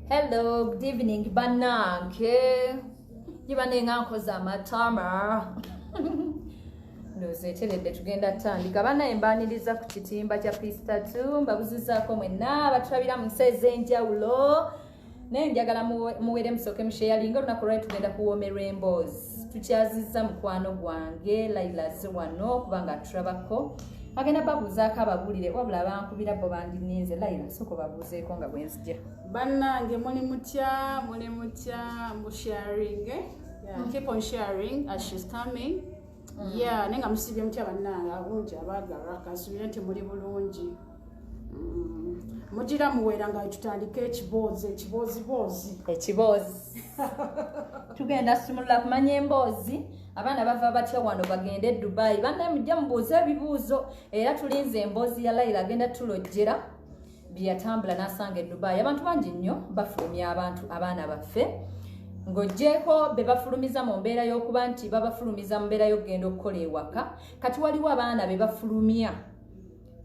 Hello, good evening, bananke. Yibanenga nkoza amatama. Ndoze telede tugenda tandika bana embaniriza ku kitimba kya Pista 2 mbabuzizaako mwenna batulabira mu nseze enjawulo nenjagala muwere musoke musharinga lunaku lwali tugenda kuwome rainbows tukyazizza mukwano gwange Laila wano kubanga tulabako agenda babuzaako ababulire wabula bankubira bo bandininze Laila soko babuzeeko nga bwenzija bannange muli mutya musharing keep on sharing as she's coming. Yeah, nenga musibye mutya bannange abungi abaagala kasubire nti muli bulungi. Mugira muwera nga tutandika ekiboozi. Tugenda simulula kumanya emboozi abaana bava batya wano bagende Dubai bana mujja mubuuza ebibuuzo era tulinze emboozi ya Laila agenda tulojjera byatambula n'asanga Dubai abantu bangi nnyo bafulumya abaana baffe ng'oggyeko be bafulumiza mu mbeera y'okuba nti babafulumiza mu mbeera y'okugenda okukola ewaka kati waliwo abaana be bafulumya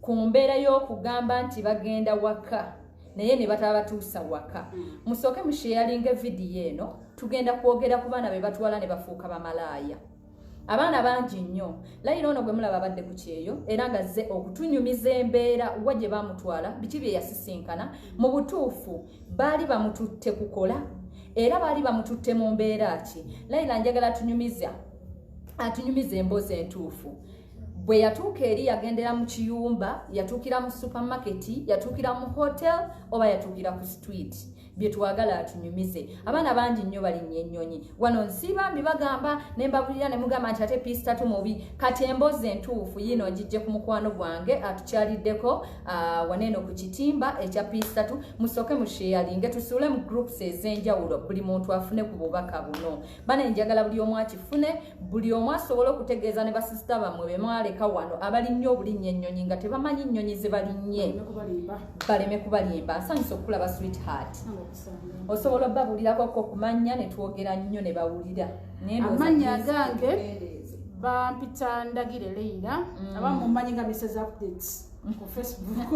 ku mbeera y'okugamba nti bagenda waka naye ne batabatuusa waka musooke musharinga vidiyo eno tugenda kwogera ku baana be batwala ne bafuuka bamalaaya abaana bangi nnyo Laila ono gwe mulaba badde ku kyeyo era ngazze okutunyumiza embeera wa gye bamutwala biki bye yasisinkana mu butuufu baali bamututte kukola era baali bamututte mu mbeera ki Laila njagala atunyumiza emboozi entuufu bwe yatuuka eri yagendera mu kiyumba yatuukira mu supermarket yatuukira mu hotel oba yatuukira ku street bye twagala atunyumize abaana bangi nnyo balinnye ennyonyi wano nsibambi bagamba ne mbabulira ne mugamba nti ate Pista 2 mubi kati emboozi entuufu yino ngijje ku mukwano gwange atukyaliddeko waneeno ku kitimba ekya Pista 2 musooke musharinge tusuule mu groups ez'enjawulo buli muntu afune ku bubaka buno bana njagala buli omu akifune buli omu asobole okutegeeza ne basisita bammwe be mwaleka wano abalinnye obulinnye ennyonyi nga tebamanyi nnyonyi ze balinnye baleme kubalimba nsanyusa okulaba sweetheart osobola babulirako ko kumanya ne twogera nnyo ne bawulira amanya gange bampita ndagire Laila abamu mmanyi nga Mrs. Updates ku Facebook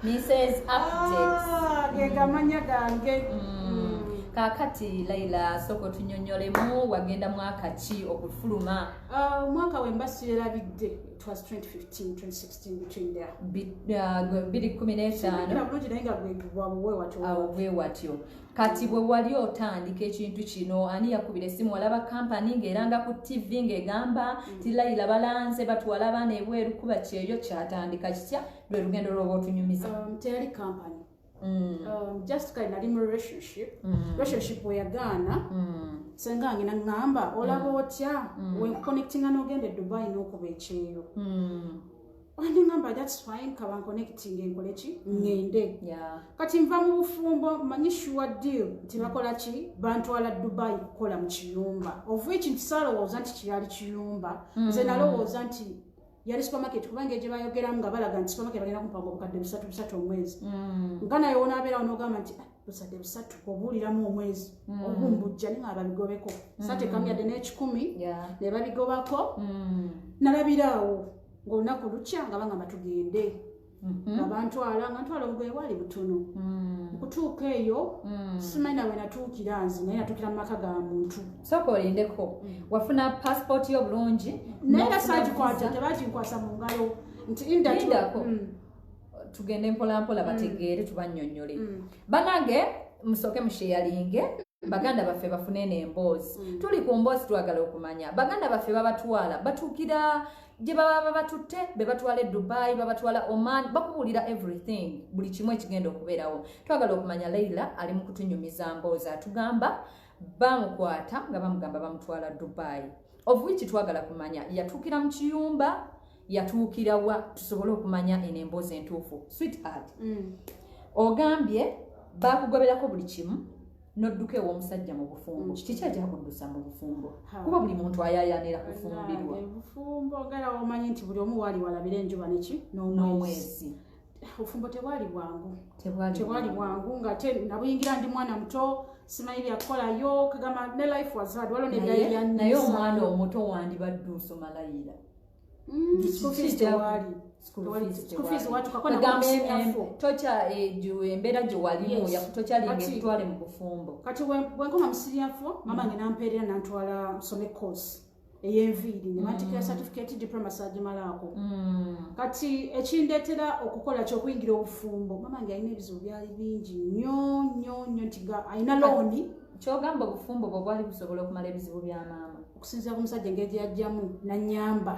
Mrs. Updates amanya gange kakati Laila soko tunyonyolemu wagenda mwaka ki okufuluma mwaka wembasirabidde it was 2015 2016 between there 2015 bwe watyo kati bwe wali otandika ekintu kino ani yakubira essimu walaba kampani ng'eranga ku TV ng'egamba ti Laila balanze batwala abaana ebweru kuba kyeyo kyatandika kitya lwe lugendo lwoba otunyumiza teyali kampani just kind of relationship we yagana senga ngina ngamba olaba otya when connecting n'ogende Dubai n'okuba ekyeyo wandi ngamba that's fine kaban connecting enkolechi ngende kati nva mu bufumbo manyi sure deal tibakola ki bantwala Dubai kukola mu kiyumba of which ntisalowooza nti kiyali kiyumba nze nalowooza nti yali supermarket kubanga gye bayogeramu nga balaga nti supermarket bagenda kumpanga obukadde busatu omwezi nga naye onaabeera onogamba nti busadde busatu obuuliramu omwezi obumbujja ni nga babigobeko satekamyadde n'ekikumi ne babigobako nalabiraawo ng'olunaku lukya nga bangamba tugende nga bantwala nga ntwala obugoye bwali butono okutuuka eyo simanyi nawe natuukira nze naye natuukira mu maka ga muntu sooka olindeko wafuna passport y'obulungi naye nga saagikwata tebaginkwasa mu ngalo nti indako tugende mpolampola bategeere tubannyonnyole banange musooke musharinge baganda baffe bafune n'emboozi tuli ku mboozi twagala okumanya baganda baffe babatwala batuukira gye baba batutte be batwala Dubai babatwala Oman bakubulira everything buli kimu ekigenda okubeerawo twagala okumanya Laila ali mu kutunyumiza mboozi atugamba bamukwata nga bamugamba bamutwala Dubai of which twagala kumanya yatuukira mu kiyumba yatuukira wa tusobole okumanya eno emboozi entuufu sweetheart ogambye bakugoberako buli kimu nodduka ew'omusajja mu bufumbo kiki kyajja kuddusa mu bufumbo kuba buli muntu ayayanira kufumbirwa bufumbo ngala omanyi nti buli omu waali walabira enjuba neki n'omwezi obufumbo tebwali bwangu nga nabuyingira ndi mwana muto simanyi byakukolayo kagamba ne life was hard waliwo naye omwana omuto wandibadde osoma Laila school fees watukakona tocha embeera gye walimu yakutokyalinga ekutwale mu bufumbo kati bwenkoma mu siriafo mama nge nampeerera nantwala nsome course ey'enviiri ne mantikira certificate diploma sagimalaako kati ekindeetera okukola kyokuyingira obufumbo mama nge alina ebizibu byali bingi nnyo nti nga alina looni kyogamba obufumbo bwe bwali busobola okumala ebizibu bya maama okusinziira ku musajja engeri gyeyajjamu nanyamba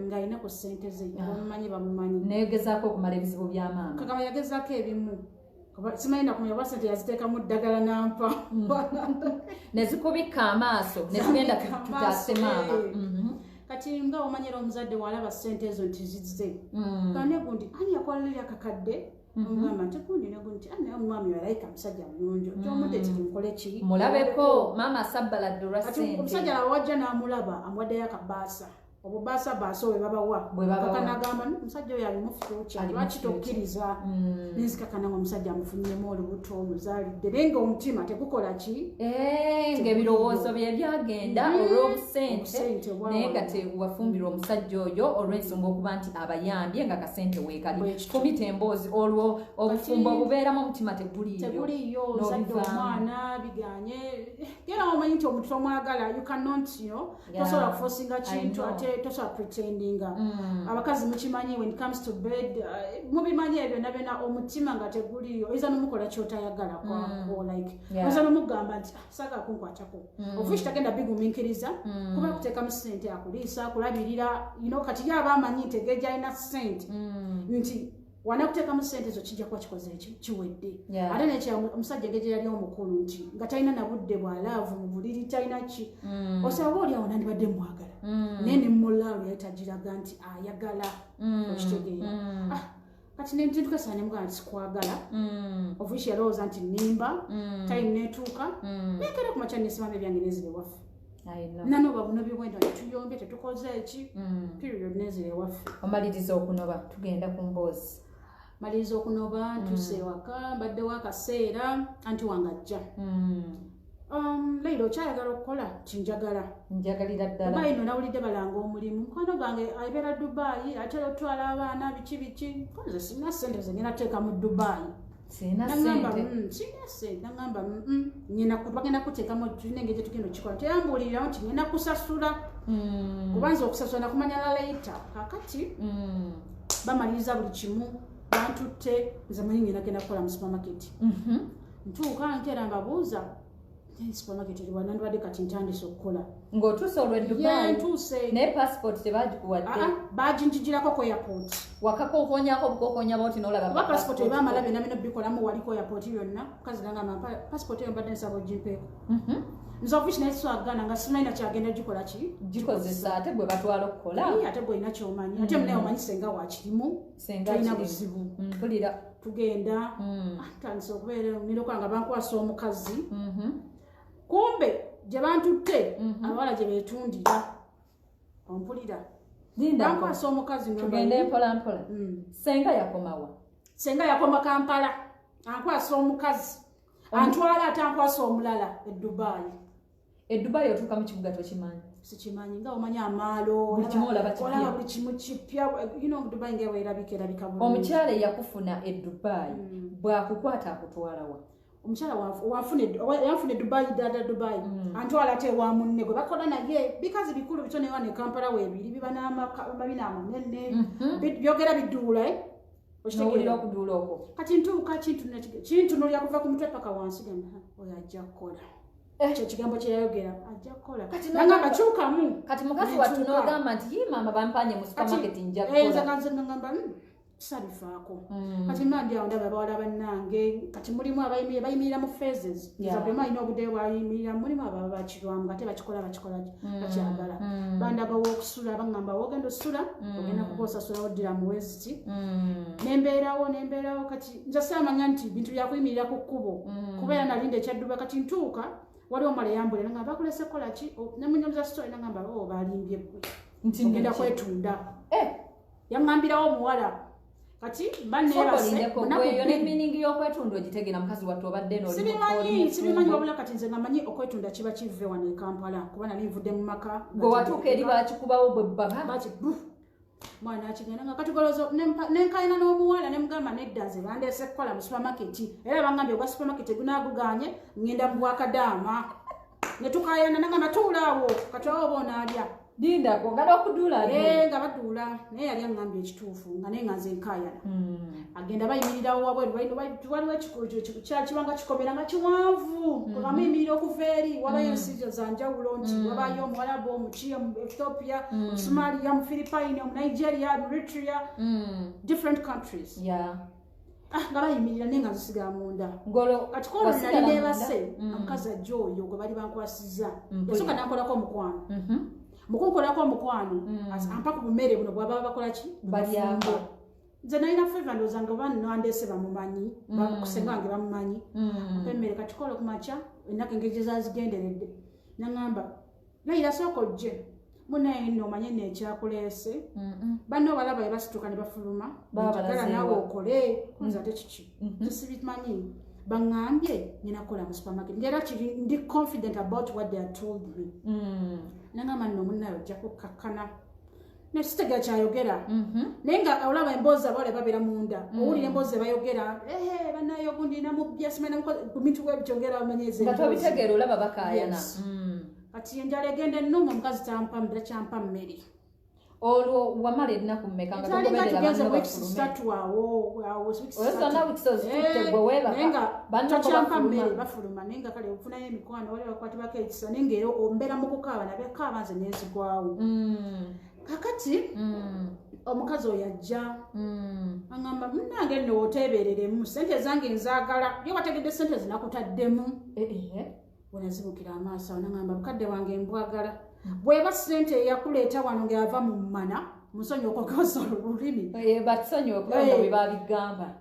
ng'alina ku ssente ze abamumanyi bamumanyi negezaako okumala ebizibu bya maama kagama yagezaako ebimu simanyi nakumanya oba sente yaziteekamu ddagala nampa nezikubikka amaaso nezigenda tutaase maama kati nga omanyira omuzadde walaba ssente ezo nti zizze kane gundi ani yakwalira akakadde omugamba nti gundi negundi nti anaye omwami yalayika musajja mulungi gyomudde tirimukole ki mulabeko maama sabbaladde olwa ssente omusajja laba wajja n'amulaba amuwaddeyo akabaasa obubaasa baasa we babawa kakanagamba omusajja oyo alimu future lwaki tokkiriza nenzikakana nga omusajja amufunyemu olubuto omuzaalidde naye ngaomutima tegukola ki ng'ebirowoozo bye byagenda olw'obusente naye nga tewafumbirwa omusajja oyo olw'ensonga okuba nti abayambye nga kasente weekali fumita emboozi olwo obufumbo obubeeramu omutima teguliyo ozadde omwana biganye era omanyi nti omuntu omwagala you cannot tosobola kufosinga kintu ate tosobola pretendinga abakazi mukimanyi when it comes to bed mubimanyi ebyo byonna omutima nga teguliyo oyinza n'omukola kyotayagala kwako like oyinza n'omugamba nti saga kunkwatako ofushi tagenda bigumiikiriza kuba kuteekamu ssente akuliisa akulabirira kati ye aba amanyi nti engeri gy'alina ssente nti wanakuteekamu ssente ezo kijja kuba kikoze kiwedde ate nekya omusajja engeri gye yali omukulu nti nga talina nabudde bwalaavu mu buliri talina ki osaba oli awo nandibadde mwagala naye ne mulaalu yali tagiraga nti ayagala okitegeera kati nentutuka nemugamba nti sikwagala ofuishi yalowooza nti nimba tayimu netuuka nekera ku makya nesimamu ebyange nezire waffe nanoba buno bibwenda netuyombye tetukoze eki period nezire waffe omaliriza okunoba tugenda ku mboozi maliriza okunoba ntuse ewaka mbaddewo akaseera anti wangajja Leila okyayagala okukola kinjagala njagalira ddala Dubai no nawulidde balanga omulimu mukwano gwange abeera Dubai atera otwala abaana biki koze sina ssente ze ngenda teeka mu Dubai sina ssente nagamba nyina bagenda kuteekamu tulina engeri gyetugenda okikola teyambuuliriramu nti ngenda kusasula kubanza okusasula nakumanya la laita kakati bamaliriza buli kimu bantutte nze manyi ngenda genda kukola mu supermarket ntuuka nkeera mbabuuza supermarket eri wanandibadde kati ntandise okukola ng'otuuse olw'e Dubai naye passport tebagikuwadde baginjigirako ku airport wakakokonyako obukokonya boti n'olaba oba passport ebamala byonna bino bikolamu waliko airport yonna mukazi nangamba passport eyo mbadde nsaba ogimpeeko nze ofiisi naye siswagana nga simanyi nakyagenda gikola ki gikozesa ate gwe batwala okukola ate gwe olina kyomanyi ate munaye omanyi senga wakirimu tolina buzibu mpulira tugenda tandise okubeera nirokola nga bankwasa omukazi kumbe gye bantutte abawala gye beetundira ompulira bankwasa omukazi tugende mpolampola senga yakomawa senga yakoma Kampala ankwasa omukazi antwala ate ankwasa omulala e Dubai otuuka mu kibuga tokimanyi sikimanyi nga omanyi amaalo olaba buli kimu kipya Dubai nga erabika bulungi omukyala eyakufuna e Dubai bwakukwata akutwalawa omukyala yanfune Dubai dada Dubai antwala ate wa munne gwe bakola naye bikazi bikulu bitone wane Kampala weebiri biba n'amabina amanene byogera biduula okitegeera okuduula okwo kati ntuuka kintunulira kuva ku mutwe paka wansi gamba oyo ajja kukola ekyo kigambo kyeyayogera ajja kukola nagamba kyukamu kati mukazi wattu n'ogamba nti ye maama bampanye mu supermarket nja kukola sabifaako kati mandi awo ndaba abawala bannange kati mulimu bayimirira mu phases zabema alina obudde bwayimirira mulimu ababa bakirwamu ate bakikola bakyagala bandabawo okusula bagamba wogenda osula ogenda kuba osasulawo ddira muwezi ki nembeerawo kati nja saamanya nti bintu byakuyimirira ku kkubo kubeera nalinda ekyadduba kati ntuuka waliwo omala eyambule nagamba bakulese kukola ki nemunyamuza story nagamba balimbye gwe ogenda kwetunda yaŋŋambirawo omuwala kati banneebaseyo neminingi y'okwetunda ogitegera mukazi wattu obadde sibimanyi wabula kati nze nga manyi okwetunda kiba kive wano e Kampala kuba nali nvudde mu maka gwe watuuka eri bakikubawo bwe baba mwana akigenda nga katigolozo nenkayina n'omuwala ne mugamba nedda nze bandeese kukola mu supamaketi era bangambye ogwa supamaketi gunaaguganye ngenda mu bwakadaama ne tukayana nangamba tuulaawo kati awo oba onaalya dindako ngala okuduula nga baduula naye yali aŋŋambye ekituufu nga naye nga nze nkayana agenda bayimirirawo wabweru waliwo kibanga kikomera nga kiwanvu amuyimirira okuva eri wabayo ensizo za njawulo nti wabayo omuwalabu omuki mu Ethiopia mu Somalia mu Philippine mu Nigeria mu Eritrea different countries nga bayimirira naye nga zisigala munda kati koolo nali neebase omukazi ajja oyo gwe bali bankwasizza yasooka nankolako omukwano mukunkolako omukwano ampa ku bumere buno bwaba bakola ki balyamba nze nalina feva ndowooza nga banandeese bamumanyi bakusenga wange bamumanyi emmere kati kola kumakya ennaku engeri gye zazigenderedde naŋŋamba layira sooka ojje munaye nno omanye nno ekyakuleese banno balaba bye basituka ne bafuluma njagala naawe okole nze ate kiki tesibimanyi baŋŋambye ninakola mu supermarket ngera kiri ndi confident about what they had told me nangamba nno munnaye ojja kukakkana nesitega kyayogera naye nga olaba emboozi abawala babeera munda owulira emboozi bayogera bannaye ogundi namubyasimanamubintu bwebikyongera bamanyeze nga tobitegeera olaba bakayana kati enjala egenda ennuma omukazi tampamira kyampa mmere olwo wamala ennaku mmeka nga togoberera bannabafulume bafuluma naye nga kale ofunayo emikwano wali bakwatibako ekisa naye ngaera ombeera mu kukaaba nabekaaba nze nenzigwawo kakati omukazi oyo ajja aŋŋamba munnange nno oteebereremu sente zange nzaagala ye wategedde sente zinakutaddemu bwenazibukira amaaso awo naŋŋamba bukadde wange mbwagala bweba sente eyakuleeta wano ng'ava mu mmana musonyi okogoza olulimi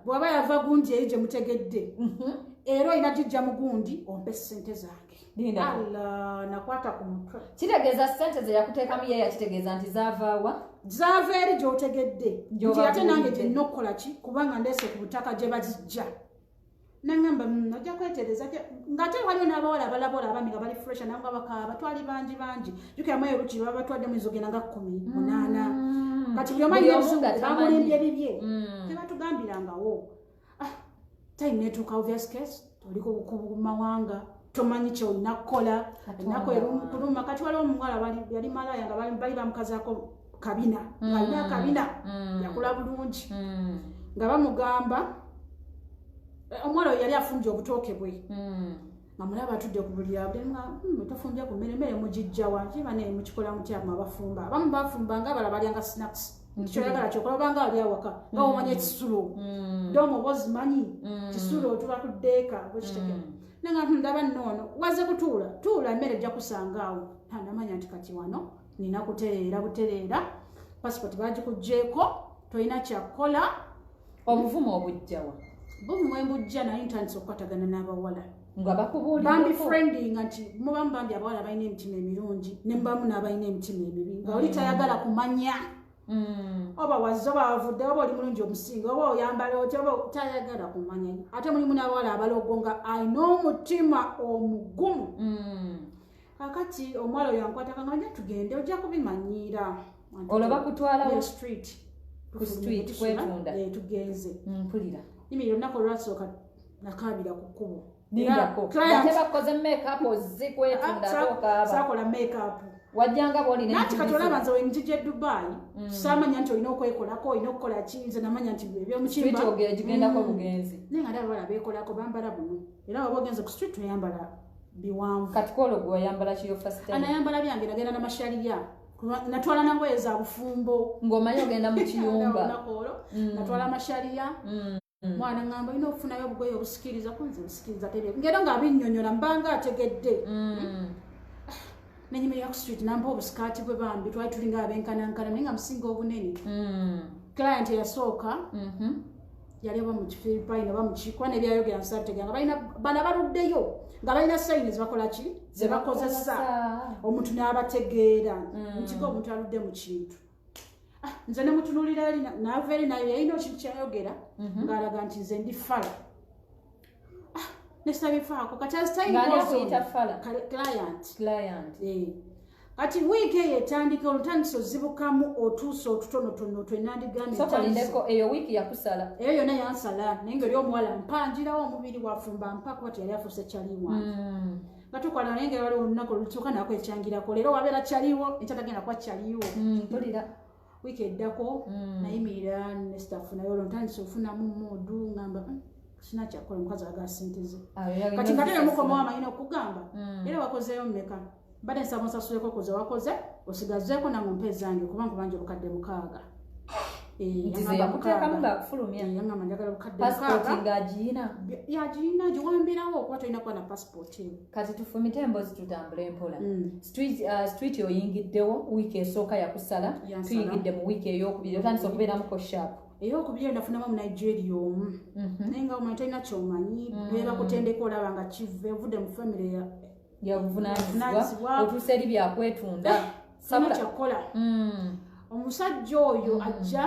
bw'aba yava gundi eyo gye mutegedde era olina gijja mu gundi ompe sente zange nakwata ku mutwe kitegeeza sente ze yakuteekamu ye yakitegeeza nti zaavaawa zaava eri gy'otegedde nti ate nange gye nnina okukola ki kubanga ndeese ku butaka gye bazijja naŋŋamba ojja kwetereza ng'ate waliwo n'abawala abalabola abami nga bali fresha nawe nga bakaaba twali bangi jukiramu oluki baba batwaddemu ezogenda nga 18 kati buli omanyi ebizibu bamulimbye bibye tebatugambirangawo time netuuka obvious case toli ku mawanga tomanyi kyolina kukola ennaku kuluma kati waliwo omuwala yali malaya nga bali bamukazaako kabina ng'alina kabina yakula bulungi nga bamugamba omwana oyo yali afunje obutooke bwe nga mulaba atudde ku buli tofunje ku mmere mugijjawa kiba naye mukikola mutyamu abafumba abamu bafumba nga abala balyanga snacks kyoyagala kyokola obanga ali awaka nga omanya ekisulo doma oba ozimanyi kisulo tuba tuddeeka bwekitegera nanga ndaba nnoono waze tuula emmere ejja kusanga awo namanya nti kati wano nina kutereera butereera pasipoti bagikugjeeko tolina kyakukola obuvumu obujjawa bumwe mbujja naye ntandise okukwatagana n'abawala nga bakubuulira bambi friendinga nti mubamu bambi abawala balina emitima emirungi ne mubamu n'abalina emitima emibi nga oli tayagala kumanya oba wazze oba wavudde oba oli mulungi omusinga oba oyambala otya oba tayagala kumanya ate mulimu n'abawala abalogo nga alina omutima omugumu kakati omuwala oyo ankwataka nga ojja tugende ojja kubimanyiira olaba kutwalawo street ku street kwetunda tugenze mpulira nimiro olunaku olwasooka nakaabira ku kkubo ate bakoze makeup ozikwetunda sakola makeup wajjanga boolina nati kati olaba nze wenjija e Dubai saamanya nti olina okwekolako olina okukola ki nze namanya nti ebyomukimba gigendako bugenzi naye nga abawala beekolako bambala buno era waba ogenze ku street oyambala biwanvu kati koolo gwe oyambala kiyo first time anayambala byange nagenda namashaliya natwala nangoye za bufumbo ng'omanyi ogenda mu kiyumba natwala amashaliya mwana ngamba olina okufunayo obugoye obusikiriza kunze busikiriza tere ngero nga abinnyonnyola mbanga ategedde nenyimirira ku street namba obusikati bwe bambi twali tulinga abenkanankana naye nga musinga obunene client eyasooka yali oba mu Philippine oba mu kikwa nebyayogera nsabitega nga balina bana baluddeyo nga balina sayini zebakola ki zebakozesa omuntu n'abategeera ntiga omuntu aludde mu kintu nze ne mutunulira eri naava eri nayo yalina ekintu kyayogera ng'alaga nti nze ndi fala nesitabifako kati client kati wiiki eyo etandika olutandisa ozibukamu otuusa otutonotono twenandigambye eyo wiiki yakusala eyo yonna yansala naye ngaeri omuwala mpanjirawo omubiri wafumba mpaka wati yali afuuse kyaliwo nga tukola naye nga waliwo olunaku olutuuka nako ekyangirako leero wabeera kyaliwo ekyatagenda kuba kyaliwo wiiki eddako nayimirira ne staff naye olwo ntandisa ofunamu moodu ngamba sina kyakola omukazi aga sente ze kati nga tera mukomawo amanyina okugamba era wakozeeyo mmeka mbadde nsaba onsasuleko kuze wakoze osigazeeko nange ompe zange kuba nkubanja obukadde 6 yangamba njagala obukadde 6 yagiina giwambirawo okuba tolina kuba na passport eyo kati tufumite emboozi tutambule empola street oyingiddewo wiiki esooka yakusala tuyingidde mu wiiki eyokubiri otandisa okubeeramuko shap eyokubiri nafunamu mu Nigeria omu naye nga omanyi tolina kyomanyi beebakutendeka olaba nga kive ovudde mu famire yavunaanyizibwa otuusa eri byakwetunda sabula kyakola omusajja oyo ajja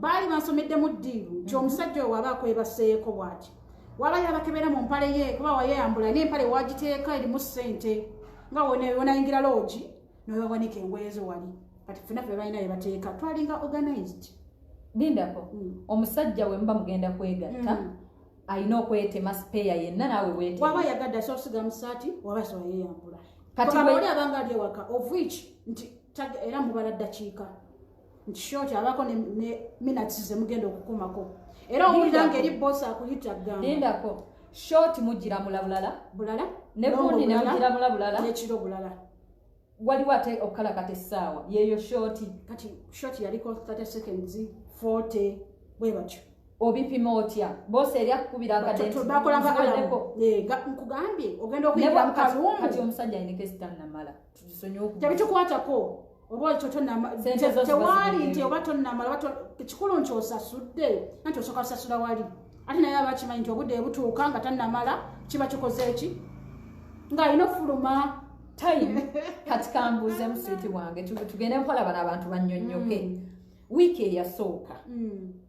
baali bansomedde mu ddiiru nti omusajja oyo waba akwebaseeko bw'ati waba yabakebera mu mpale ye kuba wayeyambula n'empale wagiteeka erimu ssente nga wonayingira loogi nowewanika engoye zo wali kati fenaffe balina yebateeka twalinga organized lindako omusajja we muba mugenda kwegatta alina okwetema sipeya yenna naawe weetema waba yagadde asobola okusiga mu saati waba asobola yeyambula kati oli abanga ali ewaka of which nti era mubala ddakiika nti short abako ne minutes ze mugenda okukumako era owulira ng'eri boosi akuyita gamba lindako short mugira bulala ne gundi ne mugira bulala n'ekiro bulala waliwo ate okukalakata essaawa yeeyo short kati short yaliko 30 seconds 40 bwe batyo obipima otya bose eri akukubira akadenbakolanga nkugambye ogenda okuyingira mu kalungu kati omusajja ayineko esitanamala tugisonye tebitukwatako oba tewali nti oba tonnamala ekikulu nti osasudde anti osooka osasula wali ate naye aba kimanyi nti obudde butuuka nga tannamala kiba kikoze eki ng'alina ofuluma time kati kambuuze muswiti wange tugende mpola bano abantu bannyonnyoke wiiki eyasooka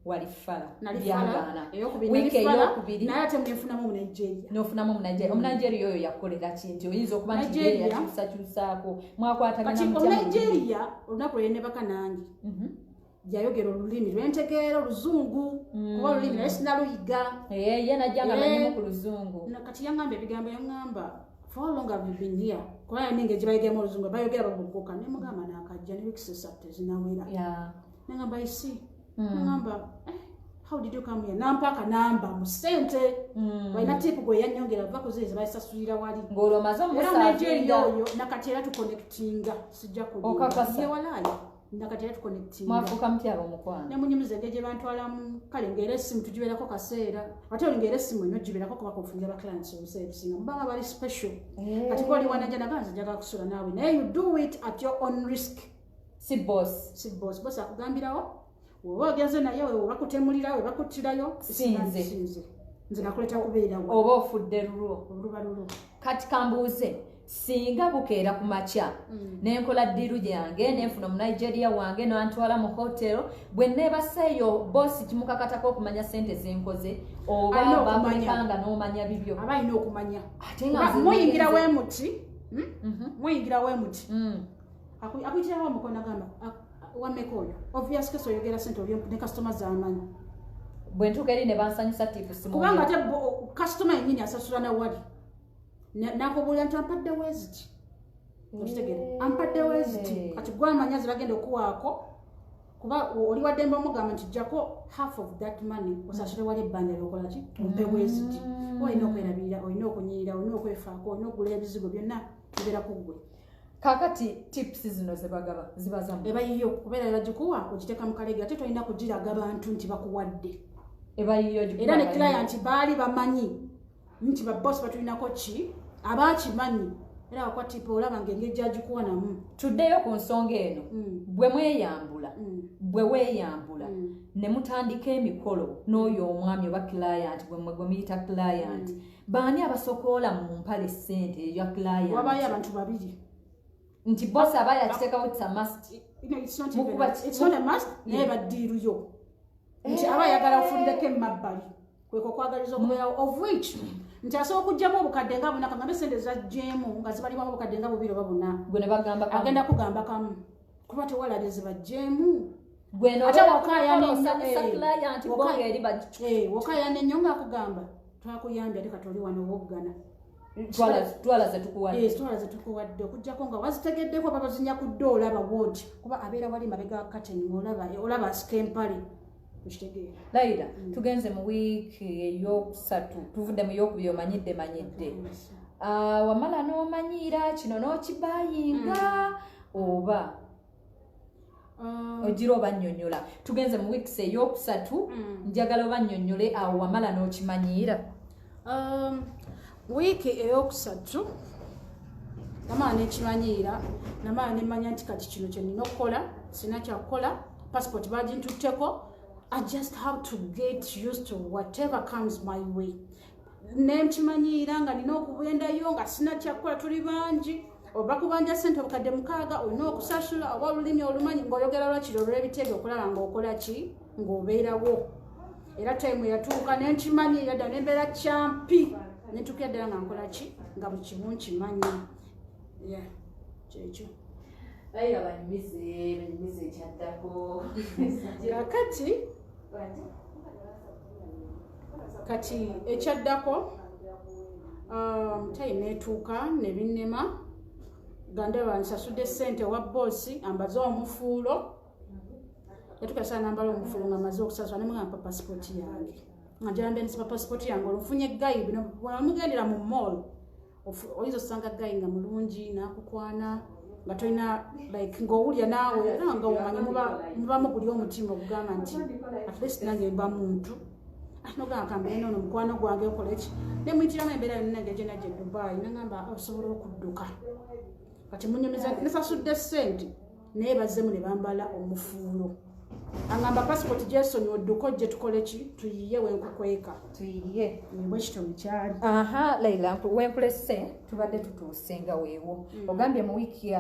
wali fala byagaana wiiki eyokubiri naye ate mwenfunamu mu Nigeria nofunamu mu Nigeria omunigeria oyo yakolera kinti oyinza okuba nti yakyusakyusaako mwakwatagana Nigeria olunaku lwe ne baka nange yayogera olulimi lwentegeera oluzungu kuba olulimi naye sinaluyiga ye najjanga manyimu ku luzungu kati yangamba ebigambo yangamba for how long have you been here kuba yaninga egibayogeramu oluzungu bayogera babukuka ne mugamba nakajja ne wiikisi 3 zinawera nangamba isi nangamba how did you come here nampaka namba mu ssente balina tipu gwe yanyongera ava kuzizi bayisasulira wali ng'olomaze omusaafira oyo nakati era tuconnectinga sijja kuliwalayo nakati era tuconnectinga mwafuuka mutya omukwano ne munyumiza engeri gye bantwalamu kale ng'era essimu tugibeerako kaseera ate oli ng'era essimu eno gibeerako kuba kufunira abaclients obuseera ebisinga mubanga bali special kati goli wanajja naganza njagala kusula naawe naye you do it at your own risk si boss akugambirawo woba ogenze naye webakutemulirawo webakuttirayo sinze nze nakuleta kubeerawo oba ofudde oluba lulu kati kambuuze singa bukeera ku makya nenkola ddiiru gyange nenfuna omunigeria wange nantwala mu hotero bwe neebaseeyo boosi kimukakatako okumanya sente zenkoze oba bakulekanga n'omanya bibyo aba alina okumanya muyingira wemuti muyingira wemuti akuyitirawo omukono agamba wammeka oyo obvious kesi oyogera sente oli ne customer z'amanyi bwe ntuuka eri ne bansanyusa tipu simu kubanga ate customer yennyini asasula nawali nakubulira nti ampadde weziti okitegere ampadde weziti kati gwamanya zibagenda okuwaako kuba oli waddembe omugamba nti jjako half of that money osasule wali ebbanja lyokola ki ompe weziti olina okwerabirira olina okunyirira olina okwefaako olina okugula ebizigo byonna bibeera ku ggwe kakati tips zino zebagaba zibazamu ebayiyo kubeera ebagikuwa ogiteeka mu kaleega ate tolina kugiraga bantu nti bakuwadde ebayiyo era ne client baali bamanyi nti babosi batulinako ki abakimanyi era wakwa tipa olaba ng'engeri gyagikuwanamu tuddeyo ku nsonga eno bwe mweyambula bwe weeyambula ne mutandika emikolo n'oyo omwami oba client gwe muyita client baani abasokoola mu mpale ssente eya client wabayo abantu babiri nti bosi aba yakiteekawo it's a must it's not a must naye baddiiruyo nti aba ayagala ofulireko emabbali kweko kwagaliza okubeerawo of which nti asobola okugyamu obukadde nga buna kagambe sente zajjeemu nga zibaliwamu obukadde nga bubiri oba buna agenda kugamba kamu kuba tewalabe zibajjeemu ate wokaya nenyo nga akugamba twakuyambye ate katoli wano owoggana twala ze tukuwadde okujjako nga wazitegeddeko babazinya ku ddo olaba wooti kuba abeera wali mabega wa kateni olaba asika empale tukitegeera Laila tugenze mu wiiki eyokusatu tuvudde mu yokubiri omanyidde wamala n'omanyiira kino n'okibayinga oba ogira oba nnyonnyola tugenze mu wiiki eyokusatu njagala oba nnyonnyole awo wamala n'okimanyiira wiiki eyokusatu namala nekimanyiira namala nemanya nti kati kino kyenina okukola sina kyakukola passport bagintutteko I just have to get used to whatever comes my way nenkimanyiira nga nina okubendayo nga sina kyakukola tuli bangi oba kubanja sente obukadde 6 olina okusasula oba olulimi olumanyi ng'oyogera lwakiro olw'ebitege okulaba ng'okola ki ng'obeerawo era time yatuuka nenkimanyiira ddala nembeera kyampi netukira ddala nga nkola ki nga buli kimu nkimanyi kyekyo banyumize ekyaddako kati ekyaddako tayi netuuka nebinnema gandeba nsasudde sente wa boosi ambaze omufuulo yatukasa nambala omufuulo nga amaze okusasula nemugamba pasipoti yange nga njala nsiba pasipoti yange olufunye gayi bino bwemugendera mu mall oyinza osanga gayi nga mulungi nakukwana nga tolina like ng'owulya naawe era nga omanyi mubamu guli omutima ogugamba nti at least nange mba muntu nogamba kambe eno omukwano gwange okola eki nemuyitiramu embeera yonnage gye najje Dubai nagamba osobola okudduka kati munyumiza nesasudde sente naye bazzemu ne bambala omufuulo angamba passport Jason odduko gye tukole ki tuyiye wenkukweka tuyiye bwe kityo mukyali Laila wenkulese tubadde tutuusenga weewo ogambye mu wiiki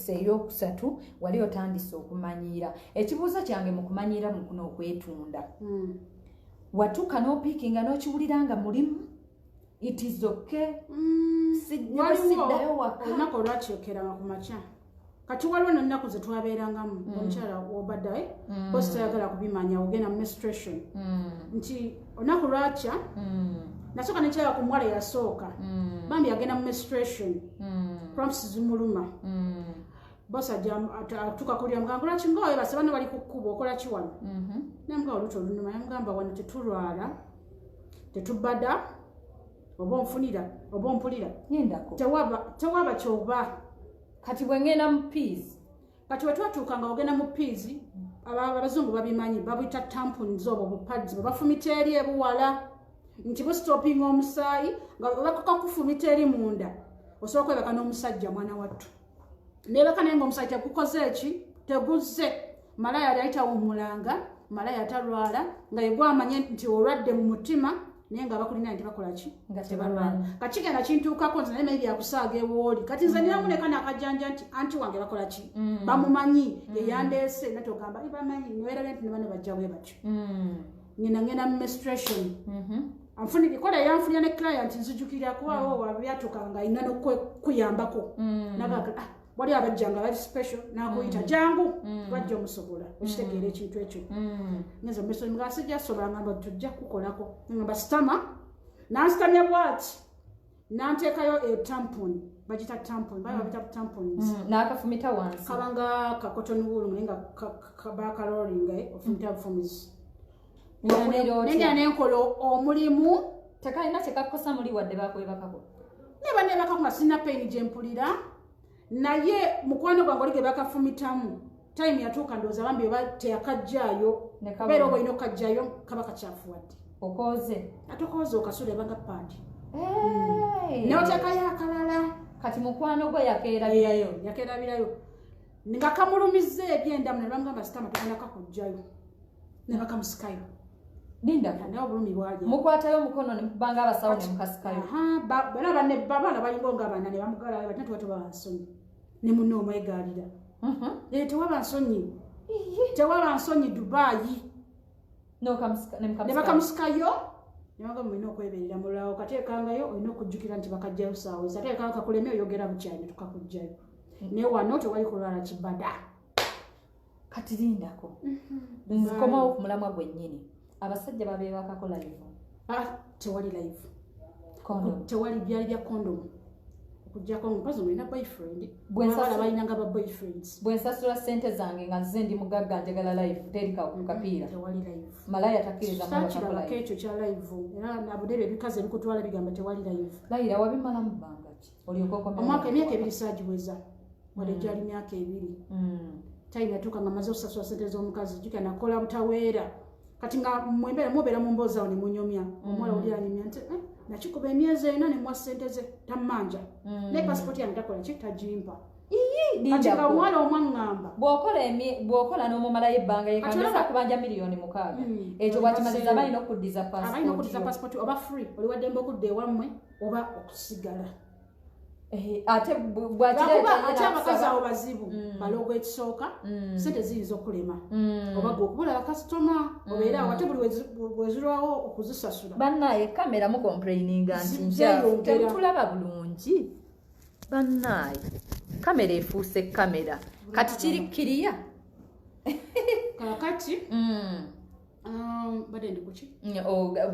eyokusatu wali otandise okumanyiira ekibuuzo kyange mu kumanyiira mu kuno okwetunda watuuka n'opiikinga n'okiwulira nga mulimu it is okay siddayo waka olunaku olwakyokeranga ku makya kati waliwo nennaku ze twabeerangamu omukyala obadde bosi tayagala kubimanya ogenda mu menstruation nti olunaku lwakya nasooka nekyala ku muwala eyasooka bambi yagenda mu menstruation prompts zimuluma bosi atuka kulya mugamba lwaki ngaowebase bano bali ku kkuba okola ki wano namugamba oluto olunuma yamugamba wano tetulwala tetubada oba onfunira oba ompulira tewaba kyoba kati bwengenda mu peas kati wetwatuuka nga ogenda mu peas abazungu babimanyi babuyita tampons obwo bupads bwebafumita eri ebuwala nti busitopinga omusaayi nga bakakufumita eri munda osobola kwebaka n'omusajja mwana wattu nebaka naye nga omusaayi tegukoze eki teguzze malaya ali ayitawo omulanga malaya atalwala nga yegwamanye nti olwadde mu mutima naye nga bakulina nti bakola ki nga tebalwala kati kigenda kintuukako nze naye maybe akusaaga ewooli kati nze niramu nekana akajanja nti anti wange bakola ki bamumanyi yeyandeese natogamba bamanyi niwerabye nti nebano bajja bwe batyo ngenda mu menstruation kola yanfunira ne client nzijukira kubawo wabyatuuka nga ayina n'okuyambako wali abajja nga bali special nakuyita jangu bajja omusobola okitegeera ekintu ekyo ngenza omumeso nga sijja sobola ngamba tujja kukolako ngamba sitama nansitamya bwati nanteekayo etampon bagita tampon babita tampons nakafumita wansi kabanga kakotoni wulu mulinga bakaloringa ofumita bufumizi nengera nenkola omulimu tekalina kyekakosa muli wadde bakwebakako neba nebakako nga sirina paini gyempulira naye mukwano gwange olige bakafumitamu time yatuuka ndowooza bambi oba teyakajjaayo beera oba olina okukajjaayo kaba kakyafuwadde okoze ate okoze okasula ebanga paadi neoteekayo akalala kati mukwano gwe yakeerabirayo nga kamulumiza ebyendamu ne bamugamba sitama tugenda kakujjayo ne bakamusikayo linda naye obulumi bwali mukwatayo omukono ne mukubanga abasawo ne mukasikayo bana balinga nga abaana ne bamugalayo batatuba tuba bansonyi ne munno omwegaalira tewaba nsonyi Dubai ne bakamusikayo nebaga mulina okweberera mulirawo kateekangayo olina okujjukira nti bakajjayo saawa ateekanga kakuleme oyogera bukyali tukakujjayo naye wano tewali kulwala kibada kati lindako nzikomawo ku mulamwa gwennyini abasajja babeera bakakola live tewali live tewali byali bya condom okujjako omukazi mulina boyfriend bwensala balinanga ba boyfriends bwensasula ssente zange nga nze ndi mugagga njagala live terika kapiira tewali live malaya takkiriza mubakakola ekyo kya live era nabudebe ebikazi ebikutwala bigamba tewali live layira wabimala mu bbanga ki olyokokomera omwaka emyaka 2 saagiweza wadde gyali myaka 2 time yatuuka nga maze okusasula ssente z'omukazi jjuka nakola butaweera kati nga mubeera mu mboozi awo ne munyomya omuwala oli anyumya nti nakikuba emyezi ena ne mwa ssente ze tammanja naye pasipoti yange takola ki tagimpa kati nga omuwala omwaŋŋamba bw'okola n'omumalayo ebbanga yekamesa kubanja miliyoni 6 ekyo bwakimaliza balina okuddiza pasipoti oba free oli waddembe okudda ewammwe oba okusigala ate abakazi awo bazibu baloogo ekisooka sente ziyinza okulema oba gwokubula bakasitoma obeera awo ate buli wezirwawo okuzisasula bannaye kamera mukomplaininga nti temutulaba bulungi bannaye kamera efuuse kamera kati kiri kiriya kakati badde ndikuki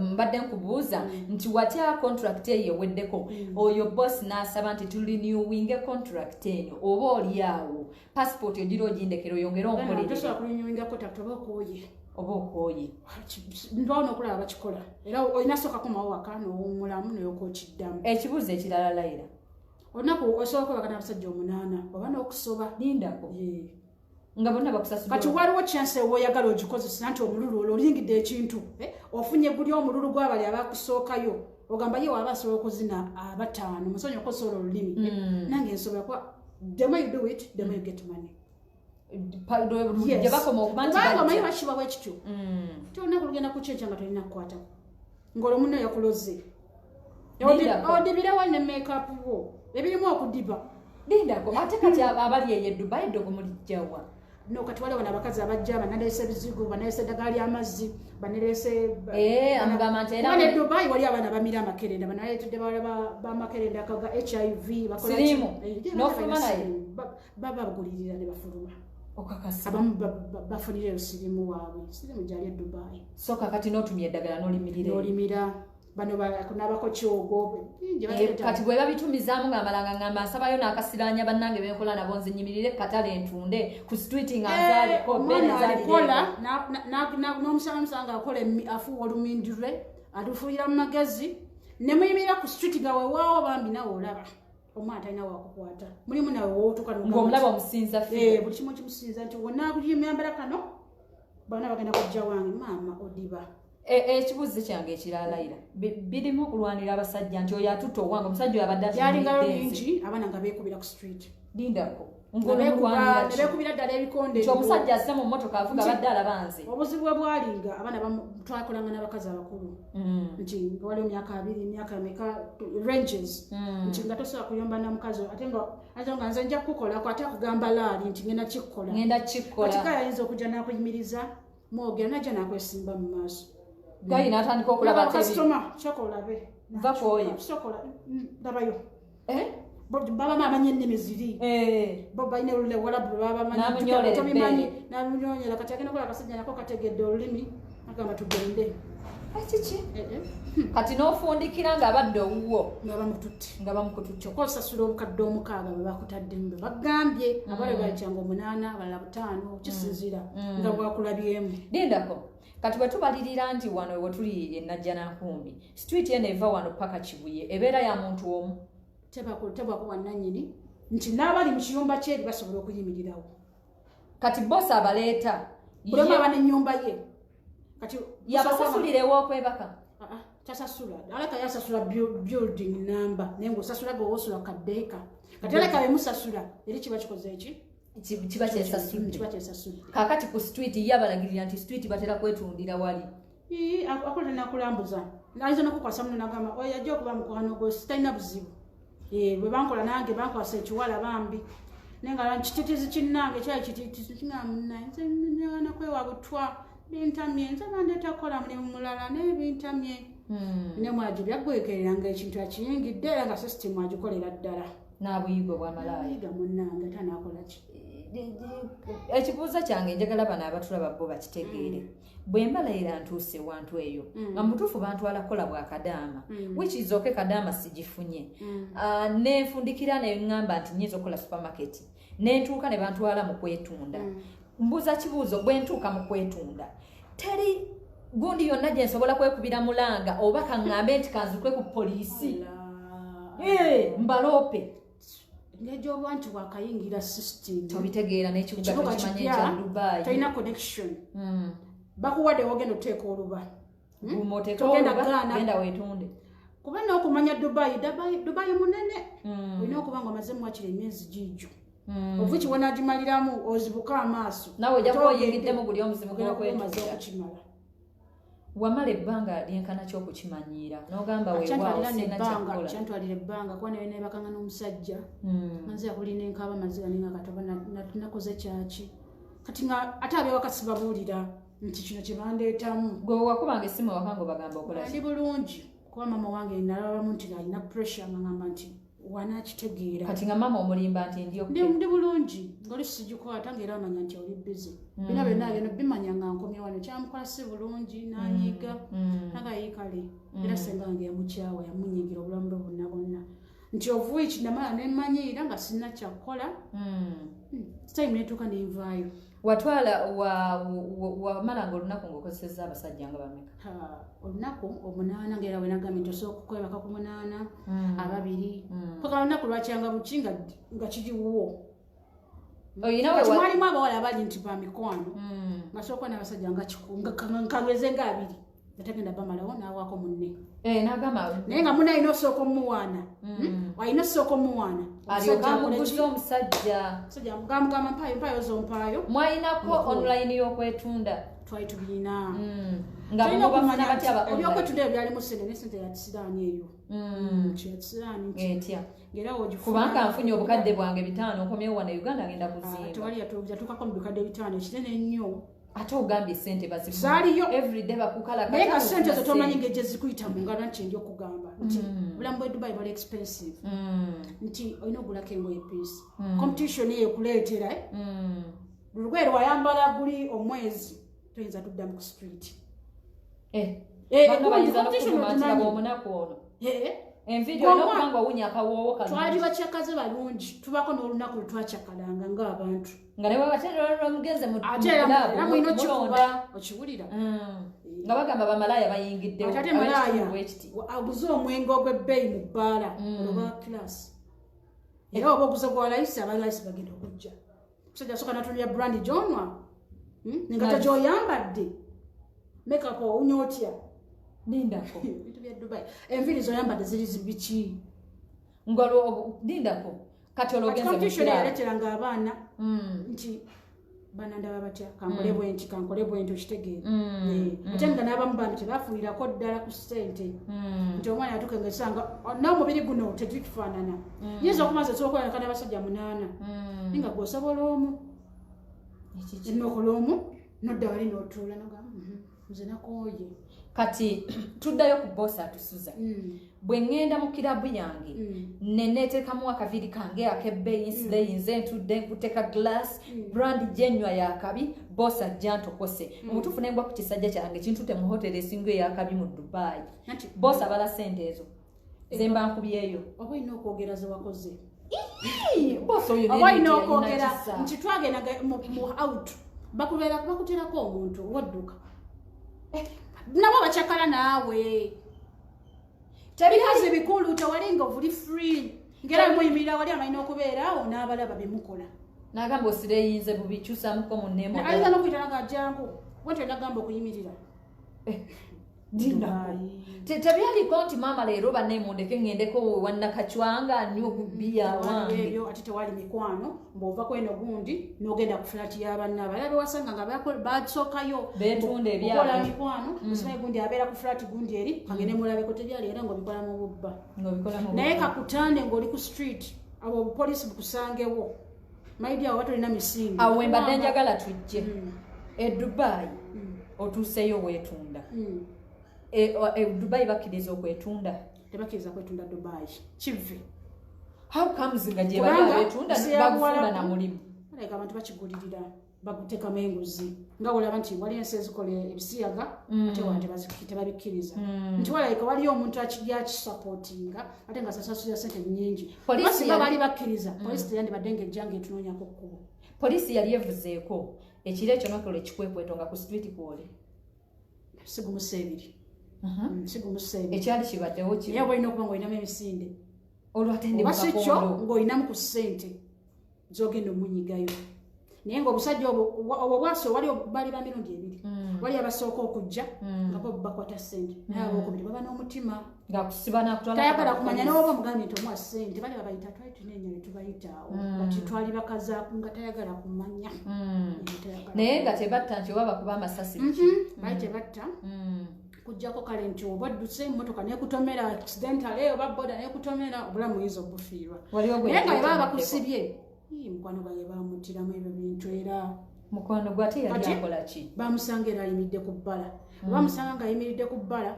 mbadde nkubuuza nti watya contract eyo eweddeko oyo boss n'asaba nti tulinewinge contract eno oba oli awo passport ogira ogindekera oyongere oba okooye ndwawo okulaba bakikola era olina sooka komawo waka n'owumulamu neyokokiddamu ekibuuzo ekirala layira olunaku osobola okwebaka n'abasajja 8 oba n'okusoba lindako nga bonna bakusasula kati waliwo chance woyagala ogikozesa nti omululu olwo olingidde ekintu ofunye guli omululu gw'abali abakusookayo ogamba ye waaba asobola okuzina 5 musonyi okusobola olulimi nange nsobola kuba the more you do it the more you get money kubanga omanyi bakiba bwekityo tolina kulugenda kukyenkya nga tolina kukwata ng'olwo munno yakuloze odibirawo ne makeup wo ebirimu okudiba lindako ate kati abali eyo Dubai eddogo mulijjawa no kati waliwo n'abakazi abajja banaleese ebizigo banaleese eddagala ly'amazzi banaleese amugamba nti era ne Dubai wali abaana bamira amakerenda banaleetedde bawala bamakerenda akaga HIV bakola sirimu n'ofuluma naye babagulirira ne bafuluma okakasi abamu bafunira sirimu waabwe sirimu gyali e Dubai so kakati n'otumya eddagala n'olimira bano n'abako kyogo kati bwe babitumizaamu ng'amalanga asabayo n'akasiranya bannange benkola nabo nzinyimirire katale ntunde ku street nga nzaaliko n'omusanga akola afuwa olumindire alufuuyira mu magezi ne muyimirira ku street nga wewaawo bambi nawe olaba omwana talina wakukwata mulimu nawe wootuka ng'omulaba omusinza buli kimu kimusinza nti wonna kuyambala kano bonna bagenda kujja wange maama odiba ekibuuzo kyange ekiralayira birimu okulwanira abasajja nti oyo atuta owange omusajja oyo abadde yalingayo bingi abaana nga beekubira ku street lindako nebekubira ddala ebikonde omusajja asse mu mmotoka avuga abadde alabanze obuzibu bwe bwalinga abaana twakolanga n'abakazi abakulu nti waliwo myaka 2 myaka meka ranges nti nga tosobola kuyomba na mukazi ate nga nze nja kukolako ate akugamba laali nti ngenda kikkola kati kayinza okujja n'akuyimiriza mwogera najja n'akwesimba mu maaso gayi n'atandika okulaba kasitoma kyokolabe va kwoyo sokola ndabayo baba mamanye ennimi ziri bo balina olule walabu baba manyi namunyonyera kati agenda kola akasajja nako kategedde olulimi agamba tugende kiki kati n'ofundikira ng'abadde owuwo nga bamukututte kyokka osasula obukadde 6 bwe bakutaddemu bagambye abale balikyanga 8 balala 5 kisinzira nga bwakulabyemu lindako kati bwe tubalirira nti wano we tuli ennajjanankumbi street eno eva wano paka Kibuye ebeera ya muntu omu tebakuba nannyini nti n'abali mu kiyumba kyeri basobola okuyimirirawo kati bosi abaleeta bulema aba n'ennyumba ye kati yabasasulira okwebaka tasasula aleka yasasula building number naye ng'osasula gwewoosula kaddeeka kati aleka bemusasula eri kiba kikoze eki kiba kyesasudde kakati ku street ye abalagirira nti street batera kwetundira wali akola nakulambuza ayinza nokukwasa muno nagamba oyo ajja okuba mukwano gwe sitalina buzibu bwe bankola nange bankwasa ekiwala bambi nenga kititizi kinnange kyali kititizi kingamunnaye nze nyagala kwewa butwa bintamye nze bandetakola mulimu mulala nebintamye nemwaji byaggwekereranga ekintu akiyingidde era nga sisitemu agikolera ddala n'abuyigo bw'amalaaya yiga munnange tanakola ki ekibuuzo kyange njagala bano abatulaba bo bakitegeere bwe mbalayira ntuuse wantu eyo nga mutuufu bantwala kola bwa kadaama which is okay kadaama sigifunye nenfundikira neŋŋamba nti nyinza okukola supermarket nentuuka ne bantwala mu kwetunda mbuuza kibuuzo bwe ntuuka mu kwetunda teri gundi yonna gye nsobola kwekubira mulanga oba kaŋŋambe nti kanzukwe ku poliisi mbaloope ng'egyoba nti wakayingira system tobitegeera n'ekibuga tekimanye ekya Dubai tolina connection bakuwadde wogenda oteeka oluba genda weetunde kuba n'okumanya Dubai munene olina okuba nga omazemu wakiri emyezi giijo ovu kiwonagimaliramu ozibuka amaaso nawe ojja kuba oyingiddemu guli omuzimu gw'omaze okukimala wamala ebbanga lyenkana ky'okukimanyiira n'ogamba weewaawo sirina kyakola kyantwalira ebbanga kuba nawe nebakanga n'omusajja manzi yakulina enkaaba maziga ninga katoba nakoze kyaki kati nga ate abewaka sibabuulira nti kino kyebandeetamu gwe wakubanga essimu wakange obagamba okola ndi bulungi kuba mama wange nalabamu nti alina pressure ngamba nti wanakitegeera kati nga mama omulimba nti ndi bulungi ngoli sigikwata ngaera amanya nti oli busy bina byonna bino bimanya nga nkomye wano kyamukola si bulungi nanyiga nagayikale era senga wange yamukyawa yamunyigira obulamu bwe bonna bonna nti ovuiki namala nemanyiira nga sirina kyakukola time netuuka nenvaayo watwala wamalanga olunaku ng'okozesezza abasajja nga bameka olunaku omunaana ngaera wenagambye nti osooka okwebaka ku munaana ababiri paka olunaku lwakyanga buki nga kiriwo mwalimu abawala abali nti bamikwano nga sooka n'abasajja nkageze nga abiri atagenda bamalawo n'awaako munne naye nga muna alina osooka omuwaana alina osooka omuwaana alyokamuguza omusajja gamugamba mpaayo zompaayo mwalinako online y'okwetunda twali tubirina ngaokwetunda ebyalimu sente nesente yakisiraani eyo kyakisiraani etya kubanga nfunye obukadde bwange 5 nkomyewo wano Uganda agenda kuzimba yatuukako mu bikadde 5 kinene nnyo ate ogambye sente bazizaaliyo everyday bakukala naye nga sente zo tomanyi ng'egye zikuyita mu ngalo nti ndi okugamba nti obulamu bwe Dubai bali expensive nti olina ogulako engoye piisi competition eyo ekuleetera lugoye lwayambala guli omwezi toyinza tuddamu ku street omunaku ono envidiyo n'okubanga owunya akawoowo twali bakyakaze balungi tubako n'olunaku lwetwakyakalanga ng'abantu nga ne bwebamugenze mulina okikuba okiwulira nga bagamba bamalaaya bayingidde ate malaaya aguze omwenge ogw'ebbeeyi mu bbaala olwoba kilasi era oba oguze gwa layisi abalayisi bagenda okujja musajja asooka natulira brandi gy'onwa ngata gy'oyambadde mekapa owunya otya lindako bintu bya Dubai enviri zoyambadde ziri zibiki lindako kati olwogenze competition yaleteranga abaana nti banandaba batya kankole bwenti okitegeera ate nga n'abamu bambi tebafuuyirako ddala ku ssente nti omwana yatuuka nga esanga n'omubiri guno tegikufaanana yinza okumaza esobola n'abasajja 8 nga gwosobola omu nokola omu nodda wali n'otuula nze nakooye kati tuddayo ku boosi atusuza bwe ŋŋenda mu kirabu yange neneteekamu akaviri kange ak'ebbeeyi nsireyi nze ntudde nkuteeka glass brandi gyenywa yakabi boosi ajja ntokose omutuufu nengwa ku kisajja kyange kintutte mu hoteri esinga eyakabi mu Dubai boosi abala sente ezo ze mba nkubyeyo oba olina okwogera ze wakoze boosi oyo oba olina okwogera nti twagendaga mu out bakuteerako omuntu wadduka nabo bakyakala naawe tebikazi bikulu tewalinga ovuli free ngera muyimirira wali amalina okubeeraawo n'abalaba bemukola nagamba osireyinze bubikyusamuko munneemo ayinza n'okuyitanaga jangu wenti onagamba okuyimirira tebyaliko nti maama leero bannemundeke ŋŋendeko wannakacwanga nnyo okubiya wange ebyo ate tewali mikwano mbw'ova kweno gundi n'ogenda ku fulaati y'abanna abalabe wasanga nga basookayo betunda ebyabwe okola mikwano musimaye gundi abeera ku fulaati gundi eri kangene mulabeko tebyali era ng'obikola mu bubba naye kakutande ng'oli ku street abo obupoliisi bukusangewo maidia watu lina misingi awe mbadde njagala tujje Dubai otuseyo wetunda Dubai bakiriza okwetunda tebakiriza kwetunda Dubai kive how comes nga je bali betunda bagufuna na mulimu like abantu bakigulirira bakuteka menguzi nga olaba nti wali ensi ezikole ebisiyaga ate wanje bazikite babikiriza nti like wali omuntu akijja kisupportinga ate nga sasasuya sente nyingi polisi bali bakiriza polisi teyandi badenge jange tunonya ko kubo polisi yali evuzeeko ekire ekyo nakole kikwekwetonga ku street kwole sigumusebiri sigumusebiri ekyali kibaddewo ki yabo ino kuba ngoyina emisinde olwatende mukakondo ngoyina mu kusente zogendo munyigayo naye nga obusajja obwo bwaso wali bali ba mirundi ebiri wali abasooka okujja nga bo bakwata ssente naye abokubiri baba n'omutima nga kusibana kutwala tayagala kumanya n'oba omugambye nti omwa ssente bali babayita twali tunenya ne tubayitaawo kati twali bakaza nga tayagala kumanya naye nga tebatta nti oba bakuba amasasi bali tebatta kujjako kale nti oba odduse emmotoka nekutomera accidental oba boda nekutomera obulamu yizo obufiirwa naye nga bwe baba bakusibye mukwano gwange bamutiramu ebyo bintu era mukwano gwe ate yali akola ki bamusanga era ayimiridde ku bbala bamusanga nga ayimiridde ku bbala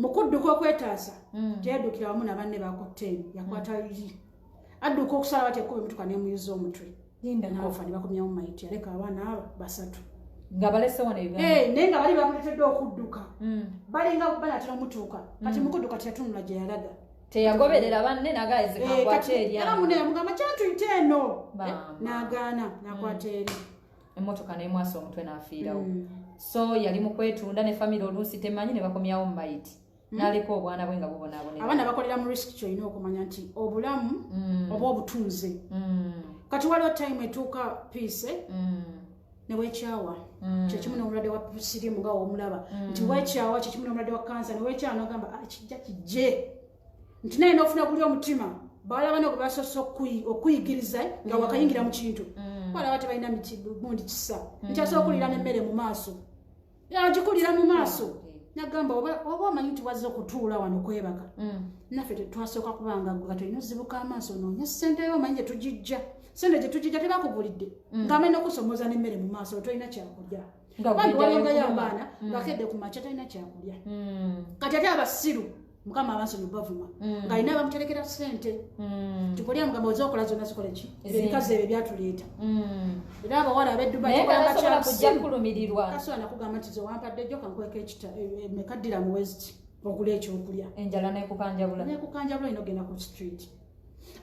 mu kudduka okwetaasa teyaddukira wamu na banne bakotteeni yakwata liri adduka okusala bati ekkuba emmotoka nemuyiza omutwe nafa ne bakomyamu mayiti yaleka abaana abo basatu nga balese wano naye nga bali bamuletedde okudduka balinga banatera omutuuka kati mukudduka teyatunula gye yalaga teyagoberera banne nagaezekakwata eri era munne yamugamba kyantuyite eno n'agaana n'akwata eri emmotoka nemwasa omutwe n'afiirawo so yali mu kwetunda ne famire oluusi temanyi ne bakomyawo mu mayiti n'aleka obwana bwe nga bubonaabonera abaana bakolera mu risk kyolina okumanya nti obulamu oba obutunze kati waliwo time etuuka piise newekyawa kyekimu n'omulwadde wa sirimu nga womulaba nti wekyawa kyekimu n'omulwadde wa kansa newekyawa nogamba kijja kijje nti naye n'ofuna guli omutima balaba nogwe basoose okuyigiriza nga wakayingira mu kintu balaba tebalina gundi kisa nti asobola okulira n'emmere mu maaso agikulira mu maaso nagamba oba omanyi nti wazze okutuula wano kwebaka naffe twasooka kubanga gwe katolina ozibuka amaaso noonya ssente yo omanyi gyetugijja sente gyetugijja tebakugulidde ng'amenya okusomoza n'emmere mu maaso tolina kyakulya bambi walongayo abaana ngakedde ku makya talina kyakulya kati ate abasiru mukama abansonyi bavuma ng'alina abamuterekera ssente kikolya mugamba oza okola zonna zikola ki ebikazi ebyo byatuleeta era abawala ab'eddubaikasobola nakugamba nti zewampadde jjo kankweka mekaddira mu west ogula ekyokulya enjala nekukanjabula olina ogenda ku street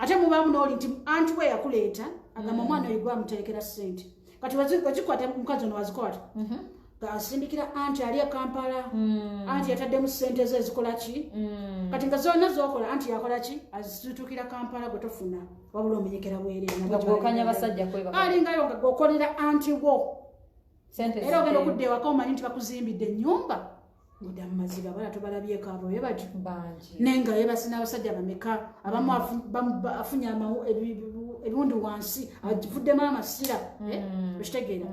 ate mubaamu n'oli nti anti we yakuleeta agamba omwana oyo gwamuterekera ssente kati wezikwata mukazi ono wazikwata asindikira anti ali e Kampala anti yataddemu ssente ze ezikola ki kati nga zonna zokola anti yakola ki azituukira Kampala gwe tofuna wabula omenyekera bwerealingayo nga gwokolera anti wo era ogenda okudda ewaka omanyi nti bakuzimbidde ennyumba ngudda mu maziga bala tobalabyeko abo ye bati naye nga yebasina abasajja bameka abamu afunye ebiwundu wansi avuddemu amasira ekitegeera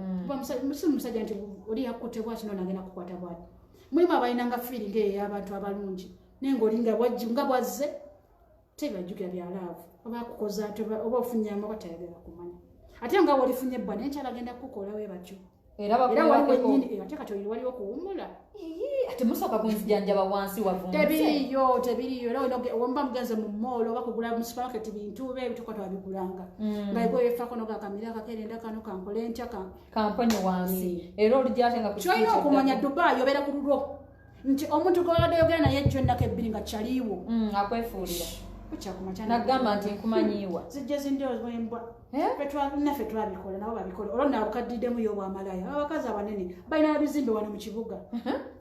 musajja nti oli yakutte bwati nona agenda kukwata bwati mulimu abalinanga feeling eyo ey'abantu abalungi naye ngaolinga nga bwazze tebajjukira byalaavu oba akukoza oba ofunyamu oba tayagala kumanya ate nga wolifunye ebba naye nkyala agenda kukola we batyo era waliwo ate kati waliwo kuwumula ate musooka kunzijanjaba wansi wavunze tebiriyo era wemba mugenze mu moolo oba kugula mu supermarket bintu be ebituka twabigulanga nga egwe yefaako nogakamira akakerenda kano kankole ntya kamponye wansi era olijate nga kyolina okumanya Dubai obeera ku lulwo nti omuntu gwobadde yogera naye ejjo ennako ebbiri nga kyaliiwo akwefuulira nagamba nti nkumanyiiwa zijje zindioembwa naffe twabikola nabo babikola olwo naabukaddiddemu yo obwamalaya abakazi abanene balina bizimbe wano mu kibuga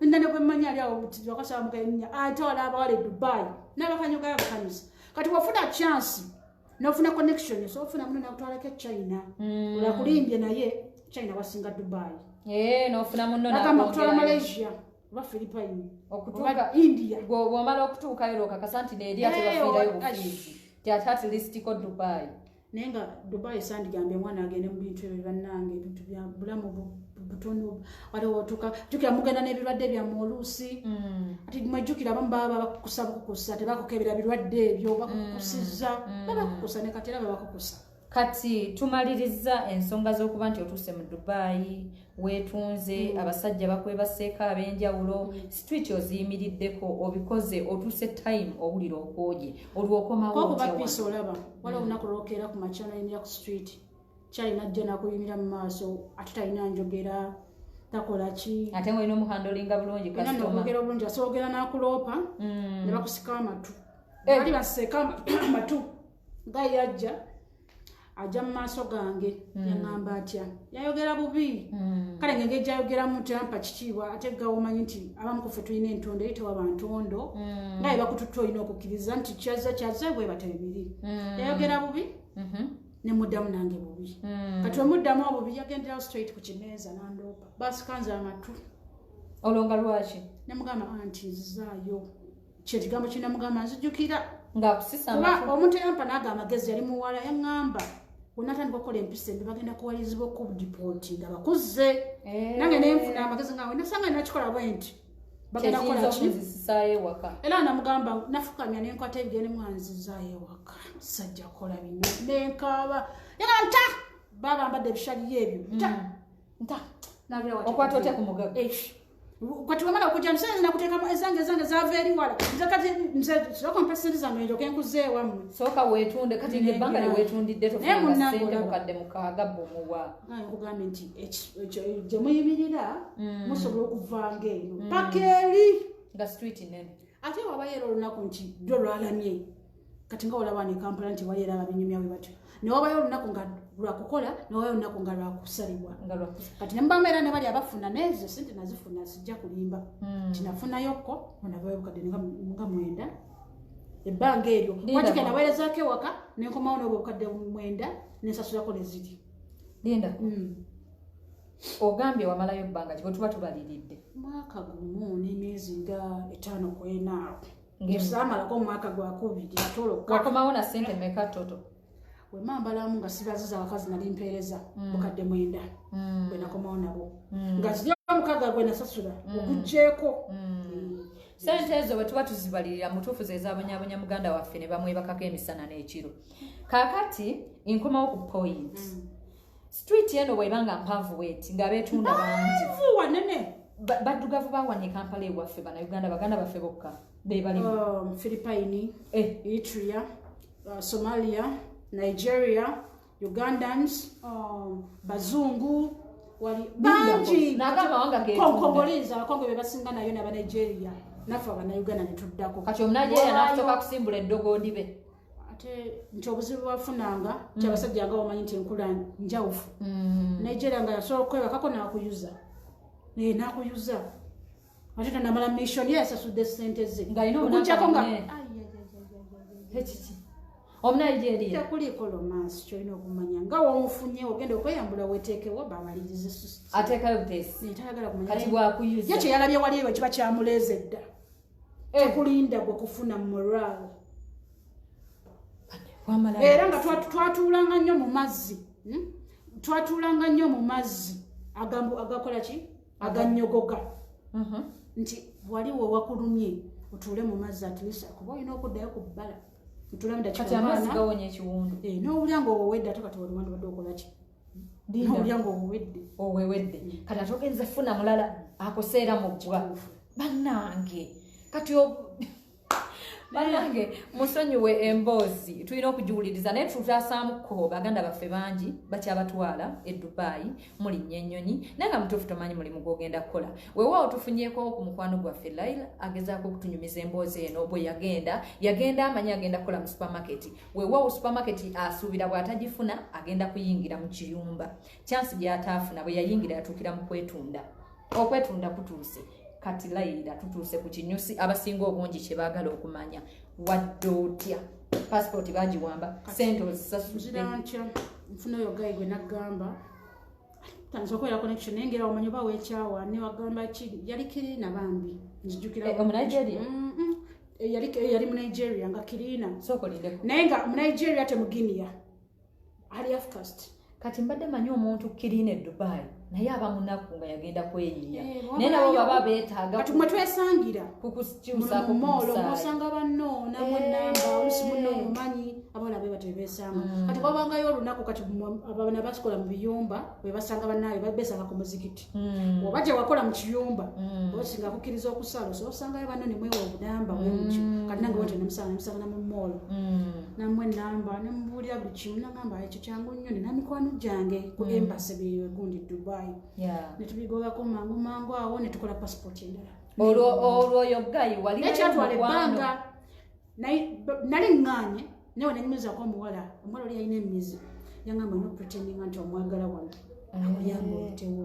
nna ne bwemmanya ali awo wakasaba mukanya ate wala abawala e Dubai n'abakanyogayo abakanyusa kati wafuna chance nofuna connection so ofuna muno nakutwalako e China olakulimbye naye China wasinga Dubai nofuna muno nagamba kutwala Malaysia oba Philippine okutuuka India bw'omala okutuukayo okakasa nti neeri ate bafiirayo bufiizi at least ko Dubai naye nga Dubai sandigambye omwana agende mu bintu ebyo bannange ebintu bya bulamu butono waliwo otuuka jjukira mugenda n'ebirwadde byammwe oluusi ati mwejjukira abamu baba bakukusa bukukusa tebakukebera birwadde ebyo bakukusizza babakukusa ne kati era babakukusa kati tumaliriza ensonga z'okuba nti otuuse mu Dubai weetunze abasajja bakwebaseeko ab'enjawulo street oziyimiriddeko obikoze otuuse time owulira okwoje olwokomawo okuba piisi olaba wala olunaku lwokeera ku makya nayimira ku street kyali najja nakuyimira mu maaso ate talina njogera takola ki ate ng'olina omuhandolinga bulungi kasitomaogera bulungi asoogera n'akuloopa ne bakusika amatu bali baseeka amatu nga yajja ajja mu maaso gange yaŋŋamba atya yayogera bubi kale ngenge gyayogeramu tempa kitiibwa ate gawo omanyi nti abamu ku ffe tulina entondo eri tewaba ntondo nga ebakututta olina okukkiriza nti kyaze bwe batebiri yayogera bubi ne muddamu nange bubi kati omuddamu obubi yagenderawo straight ku kimeeza nandoopa basikanze amatu olonga lwaki ne mugamba anti nzizaayo kyekigambo kirina mugamba nzijjukira ng'akusisa kuba omuntu eyampa naaga amagezi yali muwala yaŋŋamba onatandika okukola empisa embi bagenda kuwalizibwa okudipooti nga bakuze nange nenfuna amagezi nga nasanga nakikola bwe nti bagenda kukola kizisaayo ewaka era namugamba nafukamya nenkwata ebigende mwanzizaayo ewaka sajja kukola bino nenkaaba yaga nta baba mbadde ebishaliyo ebyo nta okwata otya ku mugaga kati wamala okujja nsenze nakuteekamu ezange zaava eri wala nze kati nze sooka mpa sente zange njoke nkuze ewammwe sooka weetunde kati ngebbanga lyeweetundidde tofunanga ssente mukadde mukaaga bumuwa nkugambye nti gye muyimirira musobola okuvanga eno paka eri nga street nene ate wabayo era olunaku nti ddwe lwalamye kati nga olaba ne Kampala nti wali era ababinyumyawe batyo newabayo olunaku nga lwakukola newabayo olunaku nga lwakusalibwa kati nemubamu era ne bali abafuna nezo sente nazifuna sijja kulimba nti nafunayokko onavayo bukadde nga 9 ebbanga eryo watika naweerezaako ewaka nenkomawo n'obwo bukadde 9 nensasulako neziri linda ogambye wamalayo ebbanga kibwe tuba tubaliridde mwaka gumu n'emyezi nga 5 ku 4 ngesamalako omwaka gwakubiri atoloka wakomawo na sente meka toto wemambalamu nga sibaziza abakazi nali mpeereza bukadde 9 bwe nakomawo nabo nga ziri omukaga gwe nasasula okugjeeko sente ezo bwe tuba tuzibalirira mutuufu zezabonyabonya muganda waffe ne bamwebakako emisana n'ekiro kaakati nkomawo ku point street eno bwebanga mpanvu bweti nga beetunda bangi wanene baddugavu bawanye Kampala ewaffe bannayuganda baganda baffe bokka bebalimu Philippine, Eritrea, Somalia, Nigeria, Ugandans, bazungu wali bangi kongoleza abakongo bebasinga nayo n'aba Nigeria naffe abannayuganda ne tuddako kati omunajeya n'asooka kusimbula eddogoodi be ate nti obuzibu bwafunanga kyabasajja nga omanyi nti enkula njawufu Nigeria nga yasobola okwebakako n'akuyuza n'akuyuza ate tanamala mission yasasudde ssente ze okujjako nga omunajeria tekuliko romance kyolina okumanya nga womufunye ogenda okweyambula weteekewo bamalirize ateekayo buteesi tayagala kumanya kati bwakuyuza ye kyeyalabye wali eyo kiba kyamuleeza edda tekulinda gwe kufuna moral era nga twatuulanga nnyo mu mazzi twatuulanga nnyo mu mazzi agakola ki aganyogoga nti waliwo wakulumye otuule mu mazzi atlisa kuba olina okuddayo ku bbala kati amazzi gawonya ekiwundu n'obulyango owowedde ate kati waliwandi wadde okola ki n'obulyango owewedde kati ate ogenza funa mulala akoseera mu ggwa bannange kati bannange musonyiwe emboozi tulina okugiwuliriza naye tutasaamuko baganda baffe bangi bakyabatwala e Dubai muli nnyonnyonyi naye nga mutuufu tomanyi mulimu gwogenda kukola weewaawo tufunyeeko ku mukwano gwaffe Laila agezaako okutunyumiza emboozi eno bwe yagenda amanyi agenda kukola mu supermarket weewaawo supermarket asuubira bw'atagifuna agenda kuyingira mu kiyumba chansi gy'ataafuna bwe yayingira yatuukira mu kwetunda okwetunda kutuuse kati Laila tutuuse ku kinyusi abasinga obungi kye baagala okumanya wadde otya passport bagiwamba sente ozisasudde nfuna oyo gayi gwe naggamba tandiza okwera connection naye ngera omanyi oba weekyawa ne wagamba ki yali Kirina bambi nzijjukira Omunigeria yali mu Nigeria nga Kirina sookolindeko naye nga mu Nigeria te mu Guinea ali afcast kati mbadde manyi omuntu Kirina e Dubai naye aba munaku nga yagenda kweyiya naye nabo baba beetaaga kati mwe twesangira kukukyusaako ku musaayi osanga banno namwe namba olusi munno omumanyi abawala be batebesanga kati kwabangayo olunaku kati abaana basikola mu biyumba bwe basanga bannaawe besanga ku muzikiti oba gye wakola mu kiyumba osinga akukkiriza okusala so osangayo banno ne mwewa obudamba bwemukyo kati nange wonte namusanga mu moolo nammwe enamba ne mubuulira buli kimu nagamba ekyo kyangu nnyo nina mikwano gyange ku embasi beyo gundi Dubai ne tubigobako mangu awo ne tukola passport endala olwo yogayi wali nekyatwala ebbanga nali ŋŋaanye nawe nanyumizako omuwala oli yalina emizi yangamba no pretendinga nti omwagala wano akuyamba obitewo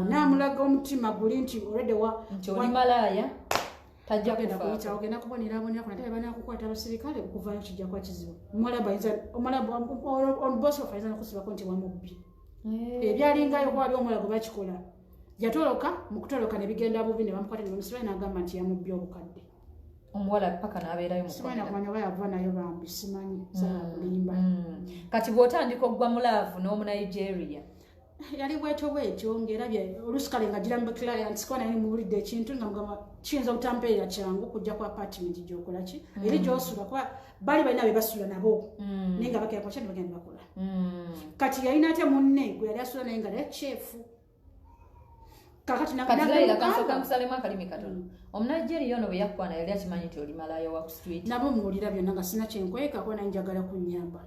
onaamulaga omutima guli nti olwedde oli malaaya tajja kugenda kuyitawo ogenda kuboneraabonera kunate banakukwata abasirikale okuvayo kijja kuba kizibu omulabbosofa ayinza nokusibako nti wamubbye ebyalingayo kwali omulala gwe bakikola yatoloka mu kutoloka ne bigenda bubi ne bamukwata ne bamusiba n'agamba nti yamubbye obukadde omuwala paka n'abeerayo simanyi kumanya oba yava nayo bambi simanyi salakulimba kati bw'otandika ogwa mulaavu n'omunigeria yali bwetyo ng'erabye oluusi kale nga gira mu clients kuba naye muwulidde ekintu nga mugamba kiyinza obutampeerera kyangu kujja ku apartment gy'okola ki eri gy'osula kuba baali balina be basula nabo naye nga bakera kwakya ne bagenda bakola kati yalina ate munne gwe yali asula naye nga naye kyefu kamusalemu akalimi katono omunigeria ono bwe yakwana yali akimanyi nti oli malaaya wa ku street nabo muwulira byonna nga sina kyenkweka kuba naye njagala kunnyamba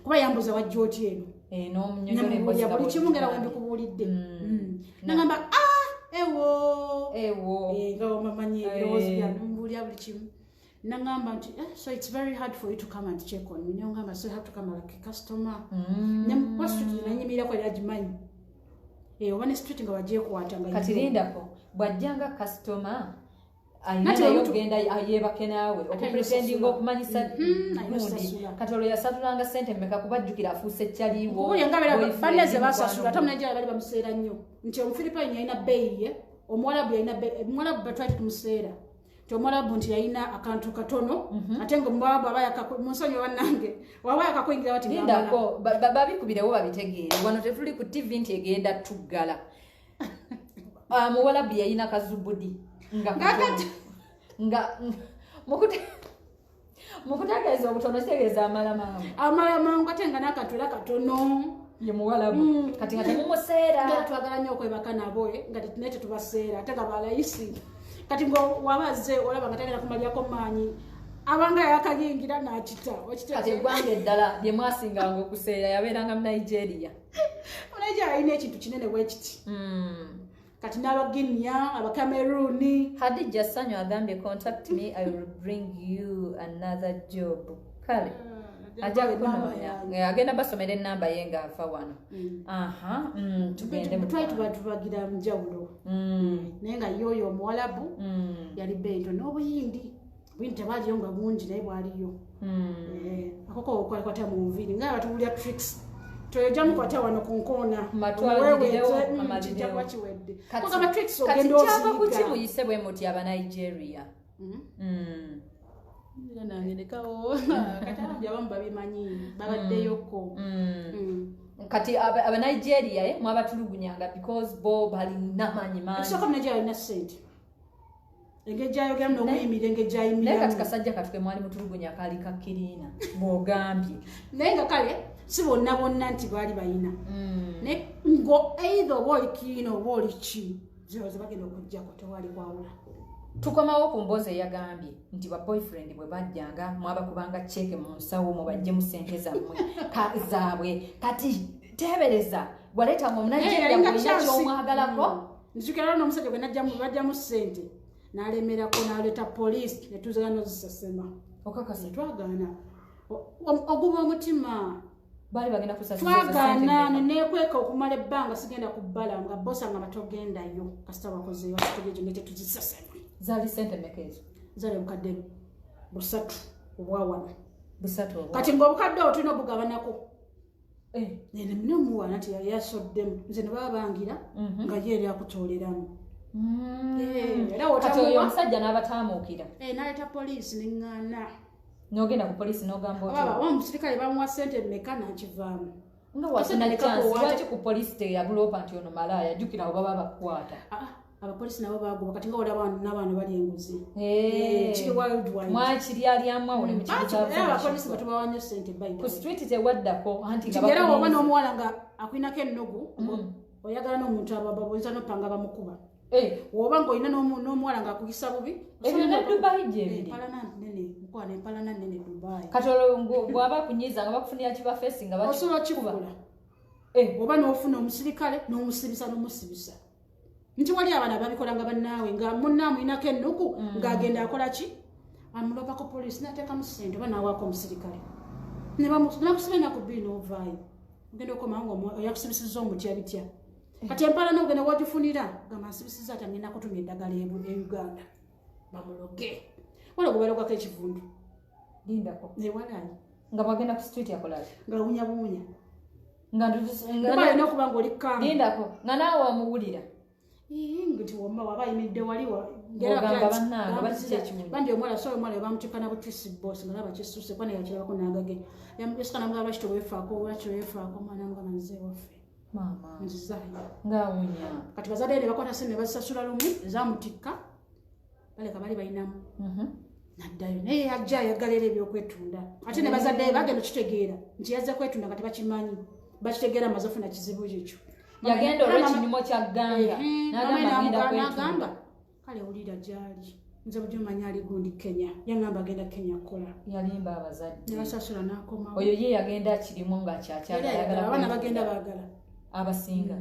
kuba yambuza wajja oti eno buli kimu ngera wembikubuulidde nagamba ewo nga omamanyi ebirowoozo byamubuulira buli kimu nagamba nti so it's very hard for you to come and check on me nagamba so you have to come like a customer nemwasituti nanyimirirako era agimanyi oba ne street nga wagyekwata nga kati lindako bw'ajjanga customer ayinayo okugenda yeebake naawe okupretendinga okumanyisa gundi kati olwo yasatulanga ssente mmeka kubajjukira afuuse ekyaliwo baneze basasula ate omunajjala bali bamuseera nnyo nti omufiripayini yalina bbeeyi ye omuwalabu batwali tumuseera nti omuwalabu nti yalina akantu katono ate nga omuwalabu aba munsonyi wannange waba yakakuyingira bati lindako babikubirewo babitegeere wano tetuli ku tv nti egenda tuggala muwalabu yalina kazubudi nga mukutegeeza obutono kitegeeza amalamangu ate nga nakatula katono ye muwalabu kati nga temumuseera twagala nnyo okwebaka nabo nga naye tetubaseera ate nga balayisi kati nga wabaze olaba nga tagenda kumalyako maanyi abanga yakayingira nakita kati eggwanga eddala lye mwasinganga okuseera yabeeranga mu Nigeria alina ekintu kinene bwekiti kati n'abaginia abakameruni Hadija Sanyo agambye contact me I will bring you another job kale ajja kunoonya agenda basomera ennamba ye ng'ava wano twali tubagira njawulo naye nga yoyo omuwalabu yali bento n'obuyindi buyindi tebaliyo nga bungi naye bwaliyo akoko okwakwata mu nviiri nga batuwulira tricks toyojja mukwata wano ku nkoona kijjakuba kiwedde kati kyava ku kimuyise bwe muti Abanigeria nangerekawo kati abamu babimanyi babaddeyoko kati Abanigeria mwabatulugunyanga because bo balina manyi ekisooka Nigeria alina ssente engeri gyayogeramu n'okuyimira engeri gyayimiramu naye kati kasajja katuke mwali mutulugunya kaali kakkiriina bw'ogambye naye nga kale si bonna nti baali bayina naye ngo either oba oli kiina oba oli ki ze bagenda okugjako tewali kwawula tukomawo ku mboozi eyagambye nti ba boyfriend bwe bajjanga mwabakubanga cheeke mu nsawo mubajjemu ssente zammwe zaabwe kati teebereza waleetanga omunajeria bwolina kyomwagalako nzikira n'omusajja gwe bajjamu ssente n'alemerako n'aleeta poliisi netuzala nozisasema okakasa twagaana oguba omutima baali bagenda twagaana neneekweka okumala ebbanga sigenda kubbala nga bosa nga batogendayo kasita bakozeyo tutegeejo netetuzisasema zaali ssente mmeka ezo zaali obukadde 3 obwawana 3 kati ng'obukadde obwo tulina obugabanako nene omuwana nti yali yasoddemu nze ne baba bangira nga ye eri akutooleramu kati oyo omusajja n'abataamuukira n'aleeta poliisi neŋŋaana n'ogenda ku poliisi n'ogamba oba omusirikale bamuwa ssente mmeka nakivaamu nga wasina chansi lwaki ku poliisi teyabuloopa nti ono malaaya jjukira oba babakwata abapolisi nabo bagoba kati nga olaba n'abaana bali enguzi kiri worldwide mwakiri aliamu awo ne abapolisi batubawanyo ssente ku street tewaddako anti kigera oba n'omuwala nga akuinako ennugu oyagala n'omuntu ababa boyinza n'opanga bamukuba woba ng'olina n'omuwala ng'akuyisa bubi ebyo ne Dubai gyebiri empalana nene Dubai kati bw'aba kunyiza nga bakufunira kibafeesi nga osobola kikula oba n'ofuna omusirikale n'omusibisa n'omusibisa nti wali abaana babikola nga bannaawe nga munnaamu inako ennuku ng'agenda akola ki amulobako poliisi n'ateekamu ssente oba n'awaako omusirikale nebakusiba ennaku bbiri n'ovaayo ogenda okomawo nga oyakusibisizza omutya bitya kati empalana ogenda wagifunira gamba nsibisizza ati ngenda kutumya eddagala e Uganda bamuloge wala gubalogako ekivundu lindako ewalayi nga bwagenda ku street yakolaki nga wunya buwunya nga okuba ng'oli kanga lindako nga naawe wamuwulira nti womba waba ayimiridde wali ogamba bannange bakiki ekiwundu bandi omwala so omwala bamutikana butisi bosi nga laba kisuse kwana yakirabako n'agage yamusikana mugala lwaki teweefaako lwaki teweefaako mwana nga nanze waffe mama nzizayo ngaawunya kati bazadde ne bakwata ssente ne bazisasula lumu ezamutikka baleka bali balinamu naddayo naye yajja ayagala ebyokwetunda ate ne bazaddeyo bagenda okitegeera nti yazze kwetunda nga tebakimanyi bakitegeera amaze ofuna kizibu kyekyo yagenda olw'ekinyumo kya gganga n'agamba kale wulira gyali nze bujo manya ali gundi Kenya yangamba agenda Kenya kukola yalimba abazadde ne basasula n'akomawo oyo ye yagenda kirimu ng'akyakyala abaana bagenda baagala abasinga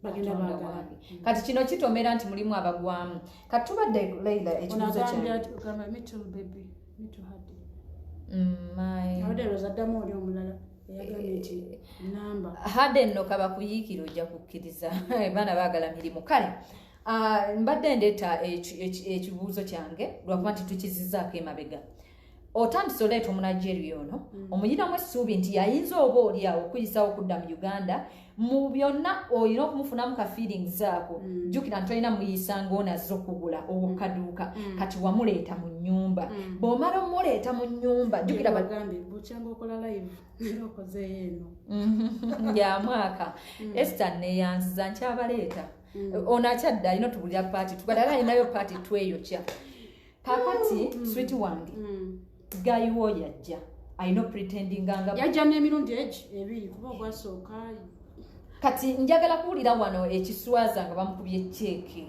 bagenda baagala kati kino kitomera nti mulimu abagwamu kati tubadde Leila ekibuzo kyagamba middle baby middle hard abadde rozaddamu oli omulala eyagambye nti namba hade nno kaba kuyiikira ojja kukkiriza baana baagala mirimu kale mbadde ndeeta ekibuuzo kyange lwakuba nti tukizizaako emabega otandise oleeta omunigeria ono omuyiramu essuubi nti yayinza oba oliawo okuyisawo okudda mu Uganda mu byonna olina okumufunamu ka feelings ako jjukira nti olina muyisa ng'onazze okugula owokaduuka kati wamuleeta mu nnyumba bw'omala omuleeta mu nnyumba jjukira bagambe bukyanga okola live era okozeeyo eno ya mwaka Esther neyanziza nkyabaleeta ono akyadde alina otubulira paati tugadala alinayo paati tweyokya kakati sweet wange gayiwo yajja alina pretendinganga yajja n'emirundi ebiri kuba ogwasooka kati njagala kuwulira wano ekiswaza nga bamukubye ceeke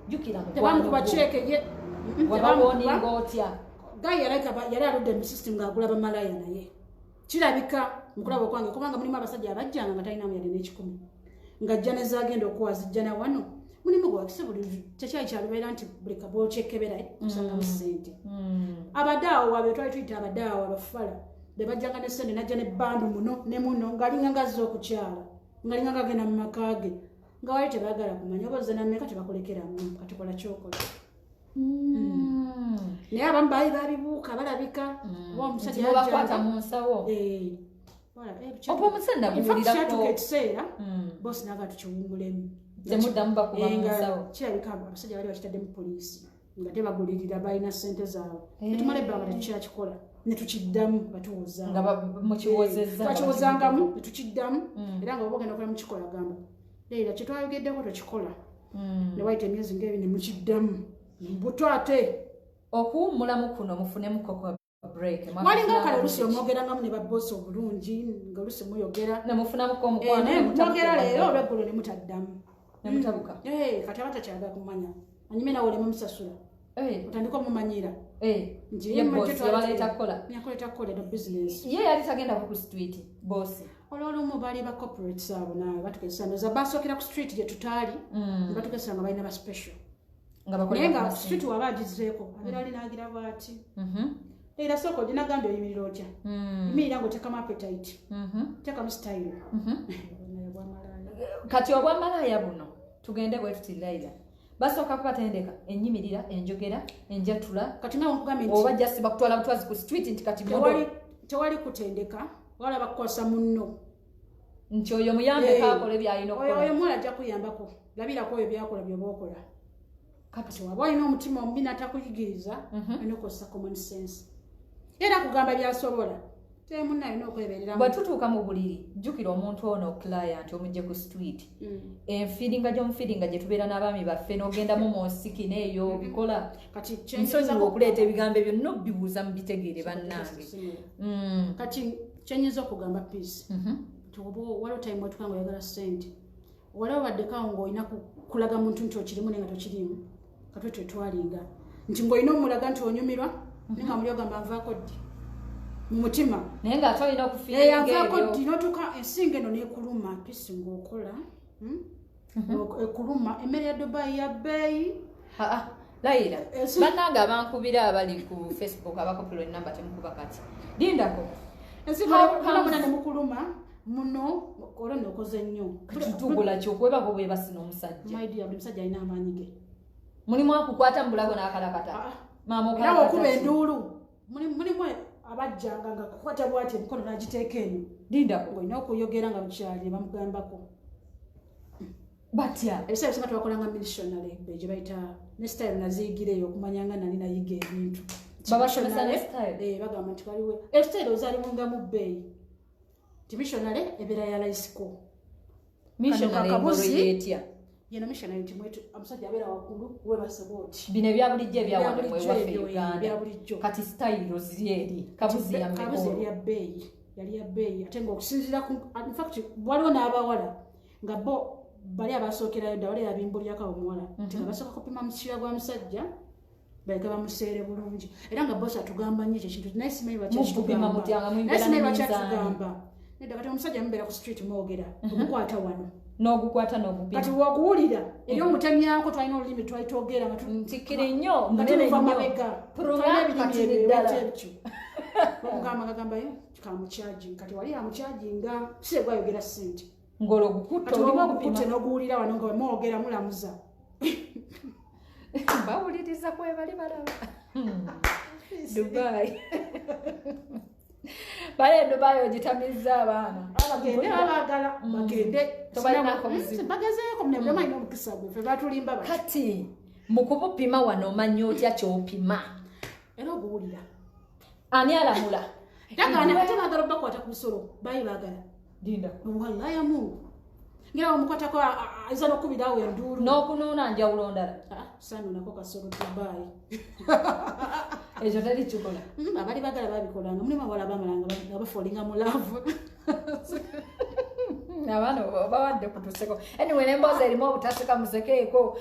jjukira tebamukuba ceeke ye wabawoninga otya gayi yali aludde mu system ng'agula bamalaya naye kirabika mukulaba okwange kubanga mulimu abasajja abajjanga nga talinamu yali n'ekikumi ng'ajja nezagenda okuwa zijja na wano mulimu gwakise buli kyekyali kyalubeera nti buli kabwokyekebera osangamu ssente abadde awo wabe twali tuyita abadde awo abafala bebajjanga ne ssente najja ne bandu muno ne muno ng'alinga ngazze okukyala ng'alinga ngagenda mu maka ge nga wali tebaagala kumanya oba ozze nammeka tebakulekeramu kati kola kyokola naye abamu baali babibuuka balabika oba omusajja bakwata mu nsawo oba omusajja guwulirako ekiseera bosi naga tukiwungulemu temuddamu bakuba mu nsawo kirabika abasajja bali bakitaddemu poliisi nga tebagulirira balina ssente zaabwe netumala ebbanga tetukyakikola netukiddamu batuwozanga twakiwozangamu netukiddamu era nga oba ogenda okola mukikola gamba leera kyetwayogeddeko tokikola newayita emyezi ngaebiri nemukiddamu buto ate okuwummulamu kuno mufunemu koko break walinga kale olusi omwogerangamu ne babosi obulungi nga olusi muyogera nemufunamuko omukwano mwogera leero olweggulo nemutaddamu nemutabuka kati aba takyagala kumanya anyume nawe olemumusasula otandika omumanyira yabaleeta kukola eno business ye yali tagenda ku street bosi olwolumu baali ba corporates abo nawe batukesanza basookera ku street gye tutaali batukesanga balina ba special naye nga street waba agizeeko abeera ali naagira bwati era sooka oginagambye oyimirira otya yimirira ng'oteekamu appetite teekamu style kati obwamalaaya buno tugende bwe tutiraira basooka kubatendeka ennyimirira enjogera enjatula kati nawe nkugambye nti oba just bakutwala butwazi ku street nti kati tewali kutendeka wala bakukwasa munno nti oyo muyambeko akola byalina okukola oyo muwala ajja kuyambako labirako oyo byakola byoba okola kati waba olina omutima omubi natakuyigiriza olina okukozesa common sense era kugamba byasobola Temuna ino okweberera. Bwatutuuka mu buliri jjukira omuntu ono client omujje ku street. Enfeedinga gy'omufeedinga gye tubeera n'abaami baffe n'ogendamu mu nsiki n'eyo bikola. Kati nsonyiwa okuleeta ebigambo ebyo n'obibuuza mu bitegeere bannange. Kati kyenyiza okugamba peace. Waliwo time wetukanga oyagala ssente. Waliwo baddekawo ng'olina kulaga muntu nti okirimu naye nga tokirimu. Katwe twetwalinga. Nti ng'olina omulaga nti onyumirwa naye nga muli ogamba nvaako ddi. Mu mutima. Naye nga ate olina okufiiringa ebyo. Nvaako ddi n'otuuka ensinga eno n'ekuluma peace ng'okola. Ekuluma emmere ya Dubai ya bbeeyi. Laila, bannange abankubira abali ku Facebook abakopera ennamba temukuba kati. Lindako. Ensinga ne mukuluma. Muno olwo nokoze nnyo. Kitugula kyokwebako bwe basina omusajja. My dear, omusajja alina amaanyi ge. Mulimu akukwata mu bulago n'akalakata. Maama okalakata. Era okuba enduulu. Mulimu abajjanga nga kukwata bw'ati emikono n'agiteeka eno. Lindako. Olina okuyogera nga bukyali bamugambako. Batya. Ebiseera ebisinga tubakolanga missionary gye bayita ne style naziyigireyo okumanya nga nani nayiga ebintu. Babasomesa ne style. Bagamba nti waliwo. Style ozaalimungamu bbeeyi. Missionary ebera ya laisiko. Missionary etya. Yena missionary timwetu amusajja abera wakulu we basaboti. Bino bya bulijjo ebyawantu mwe waffe Uganda. Kati style ziri eri. Kabuzi ya mikono. Kabuzi yali ya bbeeyi. Ate ng'okusinziira ku in fact waliwo n'abawala nga bo bali abasookerayo dda wali abimbulyako omuwala. Nti nga basooka kupima musira gwa musajja baleka bamuseere bulungi. Era nga bosi atugamba nnyo ekyo kintu naye simanyi lwakyatugamba. Neda kati omusajja mbeera ku street mwogera omukwata wano n'ogukwata n'ogupima kati waguwulira eri omutemyako twalina olulimi twalitwogera nga ntikire nnyo munene nnyo omugamba gagamba kamukyagi kati wali amukyajinga kise gwayogera ssente ng'olwogukutta olimogukutte n'oguwulira wano nga wemwogera mulamuza bawuliriza kwebali balaba Dubai. Bale Dubai ogitamiza abaana. Abagende abagala bagende. Tobalinako muzibu. Bagazeeko mune bema ino mukisabwe fe batulimba bati. Kati mukubupima wano omanyi otya kyopima. Era oguwulira. Ani alamula. Yanga ne batema garoba kwata ku bisolo bayi bagala. Dinda. Wallahi ya Mungu. Ngira omukwata ko aiza nokubirawo enduru. N'okunuuna njawulo ndala. Sano nako kasolo Dubai. Ejo tali chikola. Abali bagala babikolanga mulimu abala bamalanga bafolinga mu love. Nabano bawadde kutuseko. Anyway nemboza erimo obutaseka musekeeko.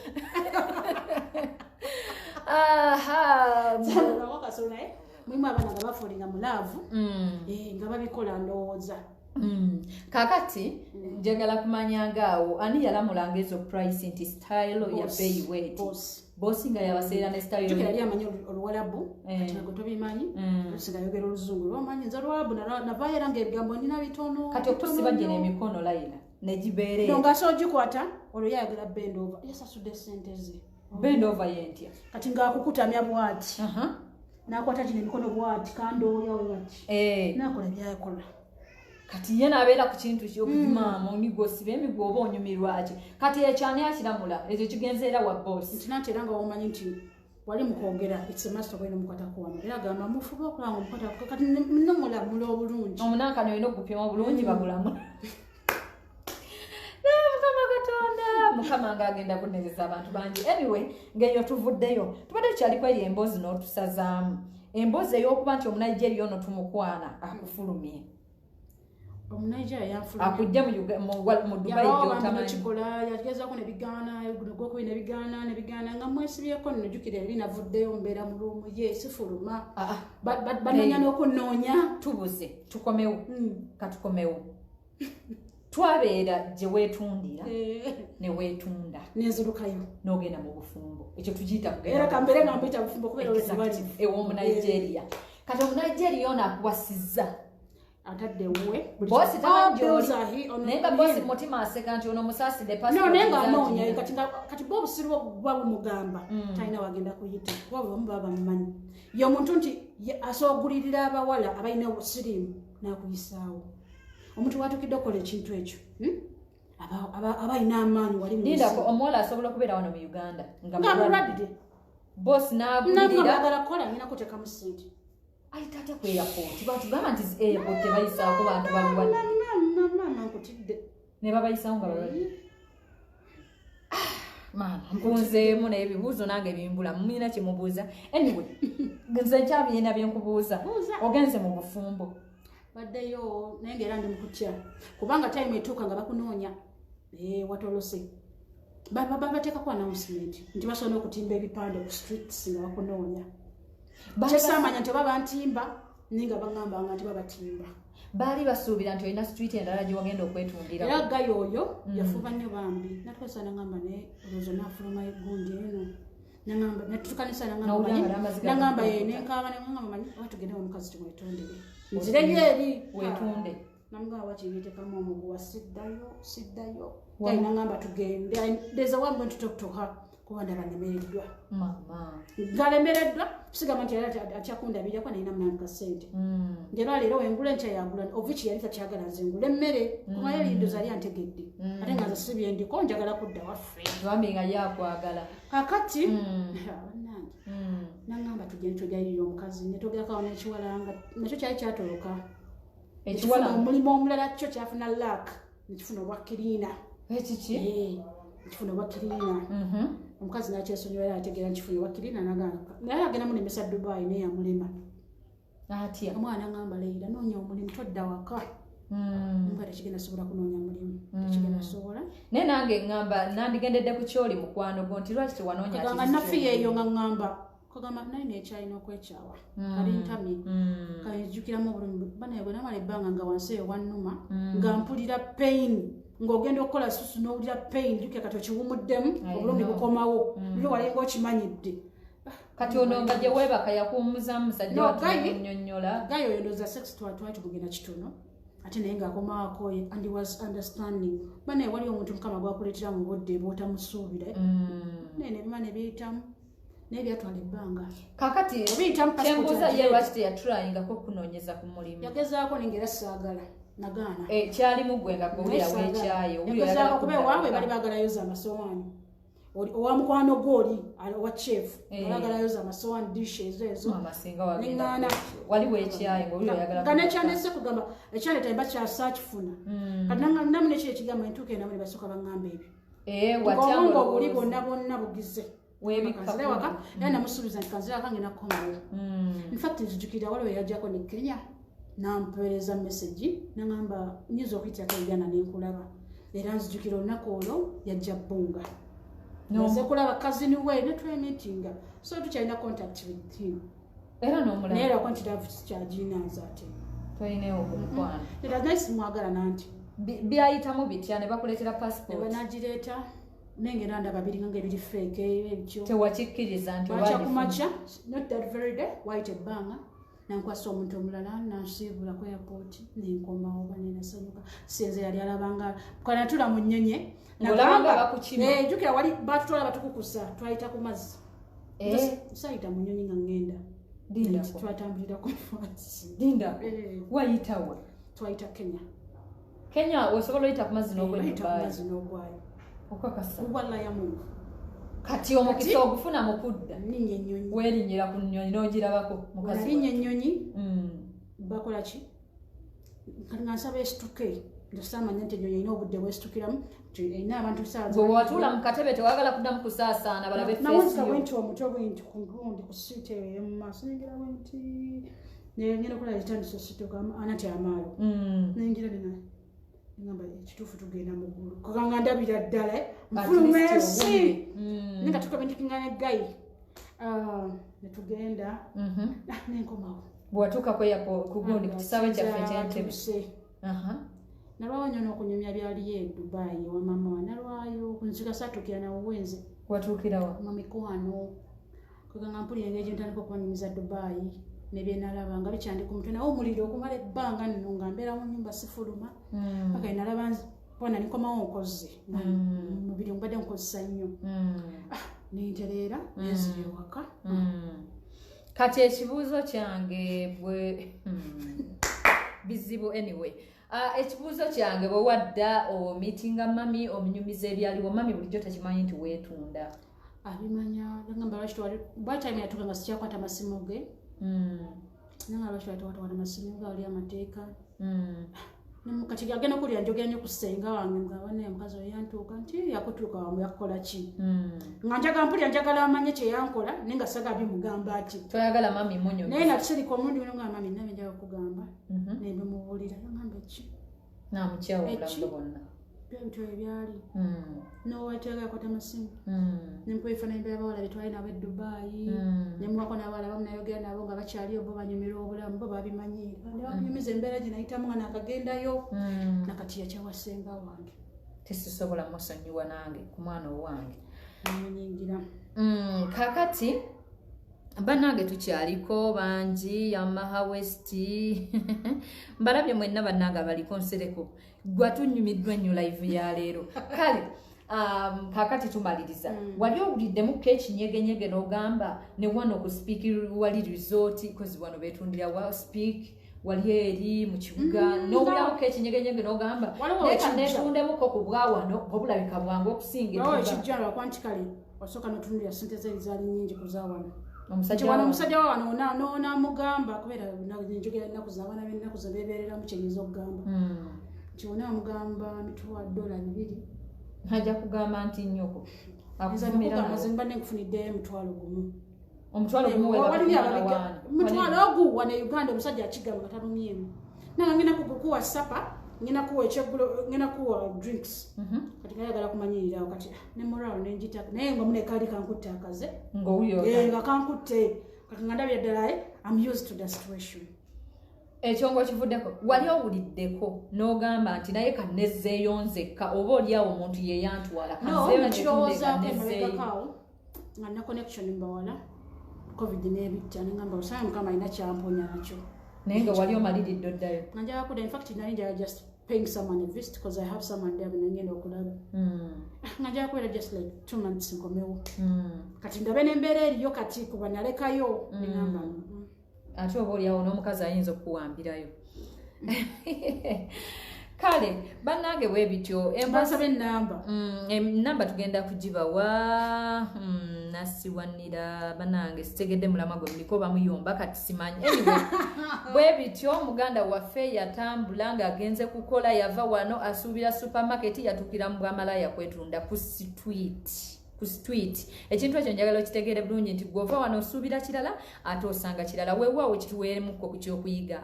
Sano nako kasolo naye mulimu abana bafolinga mu love. Nga babikola ndowooza. Kakati njagala kumanya ngaawo ani yalamulanga ezo price nti style ya bay weight boss nga yabaseera ne style yali amanyi oluwalabu kati nago tobimanyi singa yogera oluzungu lwomanyi nza olwalabu navaayera ng'ebigambo nina bitono kati okusiba gye n'emikono Laila negibeere nga so ogikwata olwo yayagala bend over yasasudde sente ze bend over yentya kati ng'akukutamya bwati n'akwata gino emikono bwati kandooya we bati n'akola byakola kati ye nabeera ku kintu ky'okupima munigo sibe emigwo oba onyumirwaki kati ekyani akiramula ekyo kigenze era wa boss nti nate era nga womanyi nti wali mukwogera it's a master kwena mukwatako wano era gamba mufuba okulanga mukwatako kati nomulamula obulungi omunankano olina okupima obulungi bagulamula Mukama Katonda Mukama ng'agenda kunezeza abantu bangi anyway ng'eyo tuvuddeyo tubadde tukyaliko eyo emboozi n'otusazaamu emboozi ey'okuba nti omunayigeria ono tumukwana akufulumye Nigeria yafulumye akujja mu Dubai gy'otamanyi kikola yagezaako ne bigaana gw'okubi ne bigaana nga mwesibyeko nno jjukira yali navuddeyo mbeera mu luumu ye sifuluma banoonya n'okunoonya tubuze tukomewo katukomewo twabeera gye weetundira ne weetunda n'enzulukayo n'ogenda mu bufumbo ekyo tugiyita era kambere nga mbuyita bufumbo kubeera wezibali ew'omunigeria kati omunigeria ono akuwasizza atadde we bosi tamanjoli nenga bosi mutima aseka nti ono musaside pasi no nenga anoonya kati bo obusirwa bwa bumugamba talina wagenda kuyita kuba bamu baba mumanyi ye omuntu nti asoogulirira abawala abalina obusirimu n'akuyisaawo omuntu watukidde okukola ekintu ekyo abalina amaanyi wali ndako omuwala asobola okubeera wano mu Uganda nga mulwadde bosi n'agulirira agala kukola nina kuteekamu ssente Ai tata ku airport. Batugamba nti airport tebayisaako bantu balwadde. Mama nkutidde. Ne babayisaako nga balwadde. Mama mpunzeemu n'ebibuuzo nange bimbula mumina kye mubuuza. Anyway, nze nkyabirina bye nkubuuza. Ogenze mu bufumbo. Baddeyo naye ng'era ndi mu kutya. Kubanga time etuuka nga bakunoonya. Watolose. Bateekako announcement nti basobola okutimba ebipande ku streets nga bakunoonya. Kyesaamanya nti oba bantimba naye nga baŋŋamba nga nti babatimba. Baali basuubira nti olina street endala gye wagenda okwetundira. Era gayo oyo yafuba nnyo bambi. Natwesa n'aŋŋamba ne olowooza n'afuluma egundi eno. N'aŋŋamba natutukanisa n'aŋŋamba ye n'enkaaba n'aŋŋamba manyi oba tugende omukazi tumwetondere. Nzireyo eri weetunde. Namugamba wakireetekamu omuguwa siddayo. Kale n'aŋŋamba tugende. There's a one going to talk to her. Kuba ndaba nemereddwa. Mama. Ngalemereddwa tusigamba nti akyakundabirako naye namuna kasente. Njera leero wengula enkya yagula oviki yali takyagala nzengula emmere kuba yali ndoza yali antegedde ate nga nze sibye ndiko njagala kudda waffe bambi nga yakwagala kakati nangamba tugende tujayirira omukazi netwogerako nekiwalanga nakyo kyali kyatoloka ekiwala omulimu omulala kyo kyafuna lak nekifuna obwakiriina ekiki nekifuna obwakiriina omukazi nakyesonyiwa yali ategeera nkifuna obwakiriina naye agenda munemesa Dubai naye yamulema atya omwana ngamba Leila noonya omulimu todda waka nga tekigenda sobola kunoonya mulimu tekigenda sobola naye nange ngamba nandigendedde ku kyoli mukwano gwo nti lwaki tewanoonya nga naffe yeeyo nga ngamba kagamba naye nekyalina okwekyawa kali ntamye kanjukiramu obulumi banaye bwe namala ebbanga nga wansi eyo wannuma nga mpulira pain ng'ogenda okukola susu n'owulira pain jukira kati okiwumuddemu obulumi bukomawo lwe walinga okimanyidde kati ono nga gye weebaka yakuwummuza musajja watunyonnyola gayo oyo ndowooza sex twali tugenda kitono ate naye ng'akomaako and he was understanding banaye wali omuntu mukama gwakuleetera mu budde bw'otamusuubira naye nebima ne biyitamu naye byatwala ebbanga kakati kyembuuza ye lwaki teyaturayingako okunoonyeza ku mulimu yagezaako nengera saagala nagaana kyalimu gwe nga gwewulira weekyayo yagezaako kuba ewaabwe bali baagalayoza amasowaani owa mukwano gwoli owa chef baagalayoza amasowaani dishes ezo neŋŋaana wali weekyayo nga nekyandese kugamba ekyaleeta emba kyasakifuna kati namu nekiri ekigamba entuuka enamu ne basooka baŋŋamba ebyo ng'obwongo obuli bwonna bugize kanzire waka era namusuubiza nti kanzire waka ngenda kukomawo infact nzijukira waliwo yajjako ne Kenya nampeereza message nagamba nyinza okuyitako Uganda nenkulaba era nzijukira olunaku olwo yajja Bbunga naze kulaba kazini we netwemeetinga so tukyalina contact with him era n'omulaba naye lwako nti kyaginaanza ate tolinewo omukwano era naye simwagala nanti byayitamu bitya ne bakuleetera passport banagireeta nengera ndaba biringa ngaebiri fake ebyo tewakikkiriza nti bakyakumakya not that very day wayita ebbanga nankwasa omuntu omulala nansiibula ku airport nenkomawo oba nenasanyuka senze yali alabanga kanatula mu nnyonye jukira wali batutwala batukukusa twayita ku mazzi sayita mu nnyonyi nga ngenda twatambulira ku dinda wayitawa twayita Kenya osobola oyita ku mazzi n'ogwayo okakasa wala ya Mungu kati omukisa ogufuna mukudda ninye ennyonyi werinnyira ku nnyonyi n'ogirabako mukazi ninye ennyonyi bakola ki kati nga nsaba esituke ndosamanya nti ennyonyi erina obudde bwesitukiramu erina abantu gwe watuula mu katebe tewagala kuddamu kusaasaana balabe nawonza bwenti omutwe bwenti ku gundi ku siiti eyo ey'omumaaso nengira bwenti ngenda okola ekitandisa osituka anati amaalo nengira nena ngamba ekituufu tugenda mu ggulu kaganga ndabira ddala nfuluma ensi nenga tukabendikingana eggayi netugenda nenkomawo bwatuuka ku gundi ku kisaawe kyaffe ekyentebe nalwawo nyo n'okunyumya byaliyo e Dubai wa mama wa nalwayo kunzika satukira nawo wenze watuukirawa mamikwano kaganga mpulira engeri gyentandika okubanyumiza Dubai nebyenalaba nga bikyandi ku mutwe nawo omuliro okumala ebbanga nno nga mbeera mu nnyumba sifuluma paka nalaba bona nikomawo nkoze mubiri mbadde nkozesa nnyo nentereera nenzira ewaka kati ekibuuzo kyange bwe bizibu anyway ekibuuzo kyange bwe wadda omiitinga mami omunyumiza ebyaliwo mami bulijjo takimanyi nti weetunda abimanya ngamba lwaki twali bwatime yatuka nga sikyakwata masimu ge nanga lwaki watwala masimu nga oli amateeka kati agenda kulya njogera nnyo ku ssenga wange ng'abana omukazi oyo yantuuka nti yakutuuka wamu yakukola ki nga njagala amanye kye yankola naye nga saga bimugamba ati toyagala mami munyo naye natusirika omundi uno nga mami nabe njaga kugamba naye bimubuulira yagamba ki namukyawo obulamu bwonna ebityo ebyali nowaitega yakwata amasimu nempa ebifaananyi by'abawala betwali nabo e Dubai nemuwako n'abawala bamu nayogera nabo nga bakyali bo banyumirwa obulamu bo babimanyiire nebakunyumiza embeera gye nayitamu nga nakagendayo nakati yakyawa ssenga wange tesisobola musonyiwa nange ku mwana owange nyingira kakati bannange tukyaliko bangi Yamaha West mbalabye mwenna bannange abaliko nsereko gwatunyumiddwa nnyo live ya leero kale kakati tumaliriza wali owuliddemu ekinyegenyege n'ogamba ne wano ku speak wali resort kozi wano betundira wa speak wali eri mu kibuga n'obulabako ekinyegenyege n'ogamba leka netundemuko ku bwawano obulabika bwangu okusinga ekijjala kwantikale wasooka n'otundira sente ze zaali nnyingi kuzawano omusajja wano n'amugamba kubeera njogera ennaku z'abaana b'ennaku ze beebeereramu kyenyinza okugamba nti wona amugamba mitwalo $200 ajja kugamba nti nnyoko mba nenkufuniddeyo omutwalo gumu mutwalo ogu wane Uganda omusajja akigamba nga talumyemu nanga ngenda kukuwa sapa ngenda kuwa ekyeggulo ngenda kuwa drinks kati ngayagala kumanyirirawo kati ne moral nenjitaka naye nga munekaali kankutte akaze nga kankutte kati nga ndabye ddala I'm used to the situation ekyongo kivuddeko wali owuliddeko n'ogamba nti naye kanezzeeyo nzekka oba oliawo omuntu yeyantwala kanzeeyonekirowoozaako nga nna connection mbawala covid n'ebitta nengamba osanga mukama alina kyamponya nakyo naye nga wali omaliridde oddayo nga njala kuda infact nali njala just paying someone a visit because I have someone there nengenda okulaba nga njala kubeera just like 2 months nkomewo kati ndabe n'embeera eriyo kati kuba nalekayo nengamba ate oba oliawo n'omukazi ayinza okuwambirayo kale bannange bwe bityo embasaba enamba tugenda kugibawa nasiwanira bannange sitegedde mulama gwe muliko bamuyomba kati simanyi anyway bwe bityo muganda waffe yatambula ng'agenze kukola yava wano asuubira supermarket yatukira mu bwamalaya kwetunda ku street ekintu ekyo njagala okitegeere bulungi nti gwova wano osuubira kirala ate osanga kirala weewaawo kituweeremuko ku kyokuyiga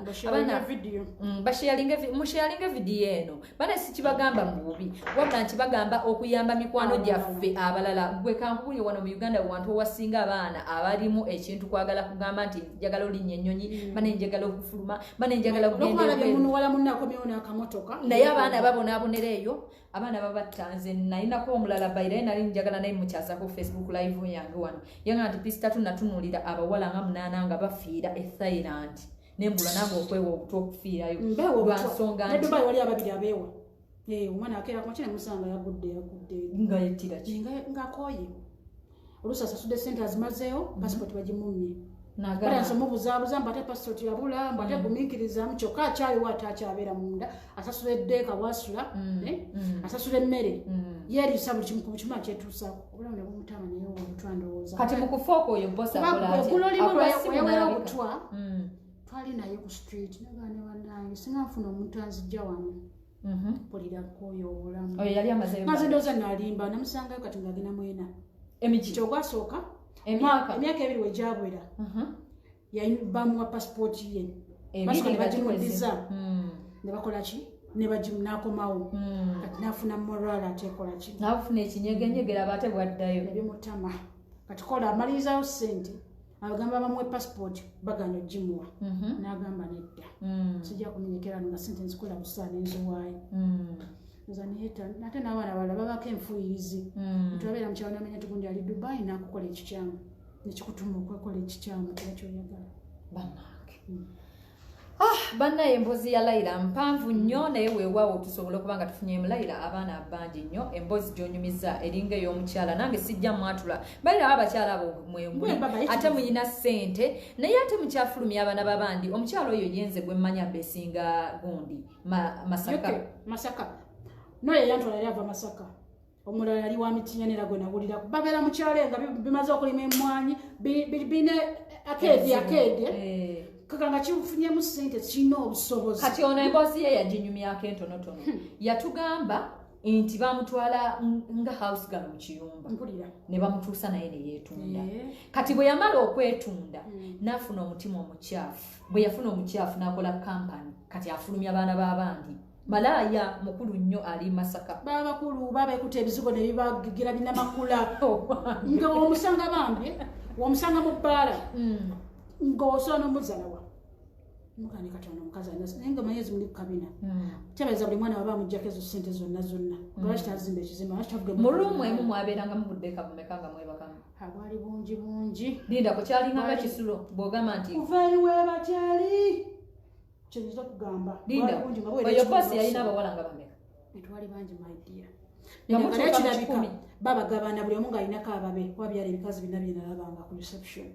musharinga vidiyo eno bana sikibagamba mu bubi wabula nkibagamba okuyamba mikwano gyaffe abalala gwe kankubulye wano mu Uganda wantu owasinga abaana abalimu ekintu kwagala kugamba nti njagala olinnya ennyonyi bane njagala okufuluma bane njagala naye abaana babonaabonera eyo abaana babattanze nalinako omulala bayirayo nali njagala naye mukyasako Facebook live yange wano yanga nti pisitatu natunulira abawala nga 8 nga bafiira e Thailand nembula nange okwewa obuto okufiirayo lwansonga nti Dubai wali ababiri abeewa omwana akeera ku makina musanga yagudde nga yettira ki ng'akooye oluusi asasudde sente azimazeeyo passport bagimumye balanso mubuzaabuza mbate passport yabula mbate gumiikirizamu kyokka akyaliwo ate akyabeera munda asasula eddeeka bwasula asasula emmere yeeriisa buli kimu ku kimu akyetuusaako obulamu ne bumutama naye obutwandowooza kati mu kufooka oyo bosaoggulo olimu weyawera obutwa twali naye ku street nagaane bannange singa nfuna omuntu anzijja wano mpulirako oyo obulamu oyo yali amazeyo mazendooza nalimba namusangayo kati ng'agenda mwena kyogwasooka emyaka 2 wegyabwera bamuwa passport ye basooka ne bagimuddiza ne bakola ki nakomawo kati nafuna moral atekola ki nafuna ekinyegenyegera aba ate bwaddayo nebimutama kati kola amalirizayo sente abagamba bamuwe passport baganya ogimuwa n'agamba nedda sijja kumenyekera nga sente nzikola busaa nenziwaayo ate n'abaana balala babako enfuuyirizi twabeera mukyalo namenya tigundi ali Dubai nakukola ekikyamu nekikutuma okwekola ekikyamu kuba kyoyagala bannange bannaye emboozi ya Laila mpanvu nnyo naye weewaawo tusobola okuba nga tufunyeemu Laila abaana bangi nnyo emboozi gy'onyumiza eringa ey'omukyala nange sijja mwatula balirawo abakyala abo mwemuli ate muyina ssente naye ate mukyafulumya abaana babandi omukyala oyo yenze gwe mmanya besinga gundi Masaka noyo yantwala yali ava Masaka omulala yali wa Mitinyanera gwe nawulira babeera mu kyalo nga bimaze okulima emmwanyi bine akede kakanga kifunyemu ssente kirina obusobozi kati ono emboozi ye yaginyumyako entonotono yatugamba nti bamutwala nga house girl mu kiyumba ne bamutuusa naye ne yeetunda kati bwe yamala okwetunda n'afuna omutima omukyafu bwe yafuna omukyafu n'akola kampani kati afulumya abaana b'abandi malaaya mukulu nnyo ali Masaka bakulu babeekuta ebizigo ne bibagira binamakula nga omusanga bambi omusanga mu bbaala ng'osobola n'omuzalawa mukani katono mukazi nayenga mayezi muli kabina kyabeza buli mwana waba mujjako ezo ssente zonna nga kitazimba ekizimba kitavuge mu ruumu emu mwabeeranga mu buddeeka bumeka nga mwebakamu abwali bungi linda ko kyalinganga kisulo bw'ogamba nti kuvaani webakyali kyoyinza okugamba linda oyo bosi yalina abawala nga bameka etwali bangi maidia nakirabika babagabana buli omu ng'alinako ababe wabyala ebikazi bina byenalabanga ku reception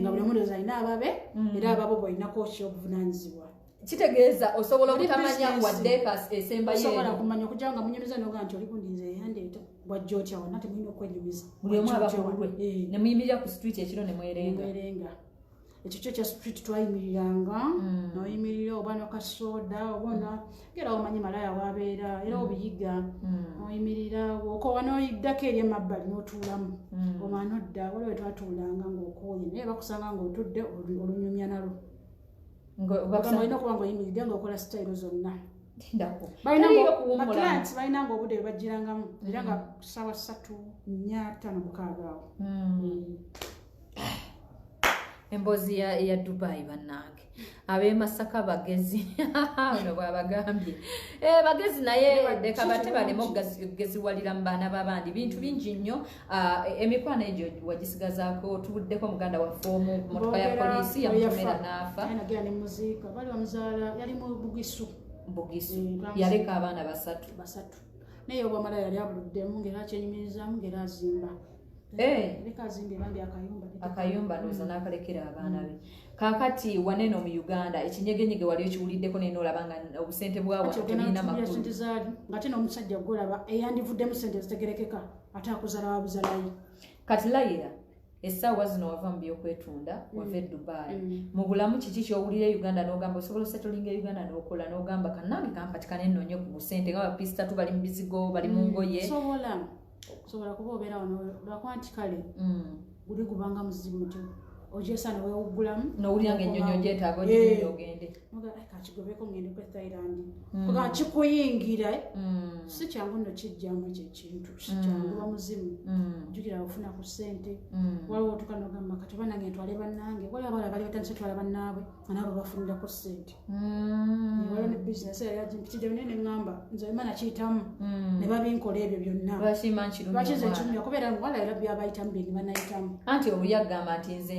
nga buli omu ndoza alina ababe era ababo bw'olinako kyobuvunanyizibwa kitegeeza osobola obutamanya waddeeka esembayosobola kumanya okujja nga munyumiza noga nti oli kundinza eyandeeta bwajja otya wonna temulina okwenyumiza buli omu abakulwe ne muyimirira ku street ekiro ne mwerenga ekyo kyo kya street twayimiriranga noyimirira oba nakasoda obona era omanyi malaya wabeera era obiyiga oyimirira okowa noyiddako eri emabbali n'otuulamu omwana odda waliwo twatuulanga ng'okooye naye bakusanga ng'otudde olunyumya nalo olina okuba ng'oyimiridde ng'okola sitayiro zonna balinanti balina nga obudde bwebajjirangamu era nga ssaawa 3:45 awo emboozi ya Dubai bannange ab'e Masaka bagezi ono bw'abagambye bagezi naye leka bate baleme okugeziwalira mu baana b'abandi bintu bingi nnyo emikwano egyo wagisigazaako tubuddeko muganda waffe omu ku motoka ya poliisi yamutomera n'afa nagira ne muziika bali bamuzaala yali mu Bugisu yaleka abaana basatu naye obwamala yali abuluddemu ng'era akyenyumirizaamu ng'era azimba akayumba noza n'akalekera abaana be kaakati waneeno mu Uganda ekinyegenyege wali okiwuliddeko naye n'olaba nga obusente bwawa tebulina makulu nga te n'omusajja gwolaba eyandivuddemu sente zitegerekeka ate akuzala wabuzalayo kati layira essaawa zino wava mu byokwetunda wava e Dubai mu bulamu kiki kyowulira e Uganda n'ogamba osobola osetolinga e Uganda n'okola n'ogamba kannange kampatikane ennonye ku busente nga bapisitatu bali mu bizigo bali mu ngoye sobola kuba obeera wano lwakuba nti kale guli gubanga muzibu nti ogyesaana wewuggulamu n'owulira ng'ennyonyi ogyetaaga ogirinde ogende kakigobeko ngende ku Thailand kuga kikuyingira si kyangu nno kijjamu ekyo ekintu si kyangu ba muzimu jjukira ofuna ku ssente waliwo otuuka n'ogamba kati oba nange ntwale bannange waliwo abawala bali batandise twala bannaabwe anaabo bafunirako ssente waliwo ne bizinesi yali agimpitija bine ne ŋŋamba nze olima nakiyitamu ne babinkola ebyo byonna lwakize ekirumya kubeera wala era byabayitamu bye ne banayitamu anti oluyi agamba nti nze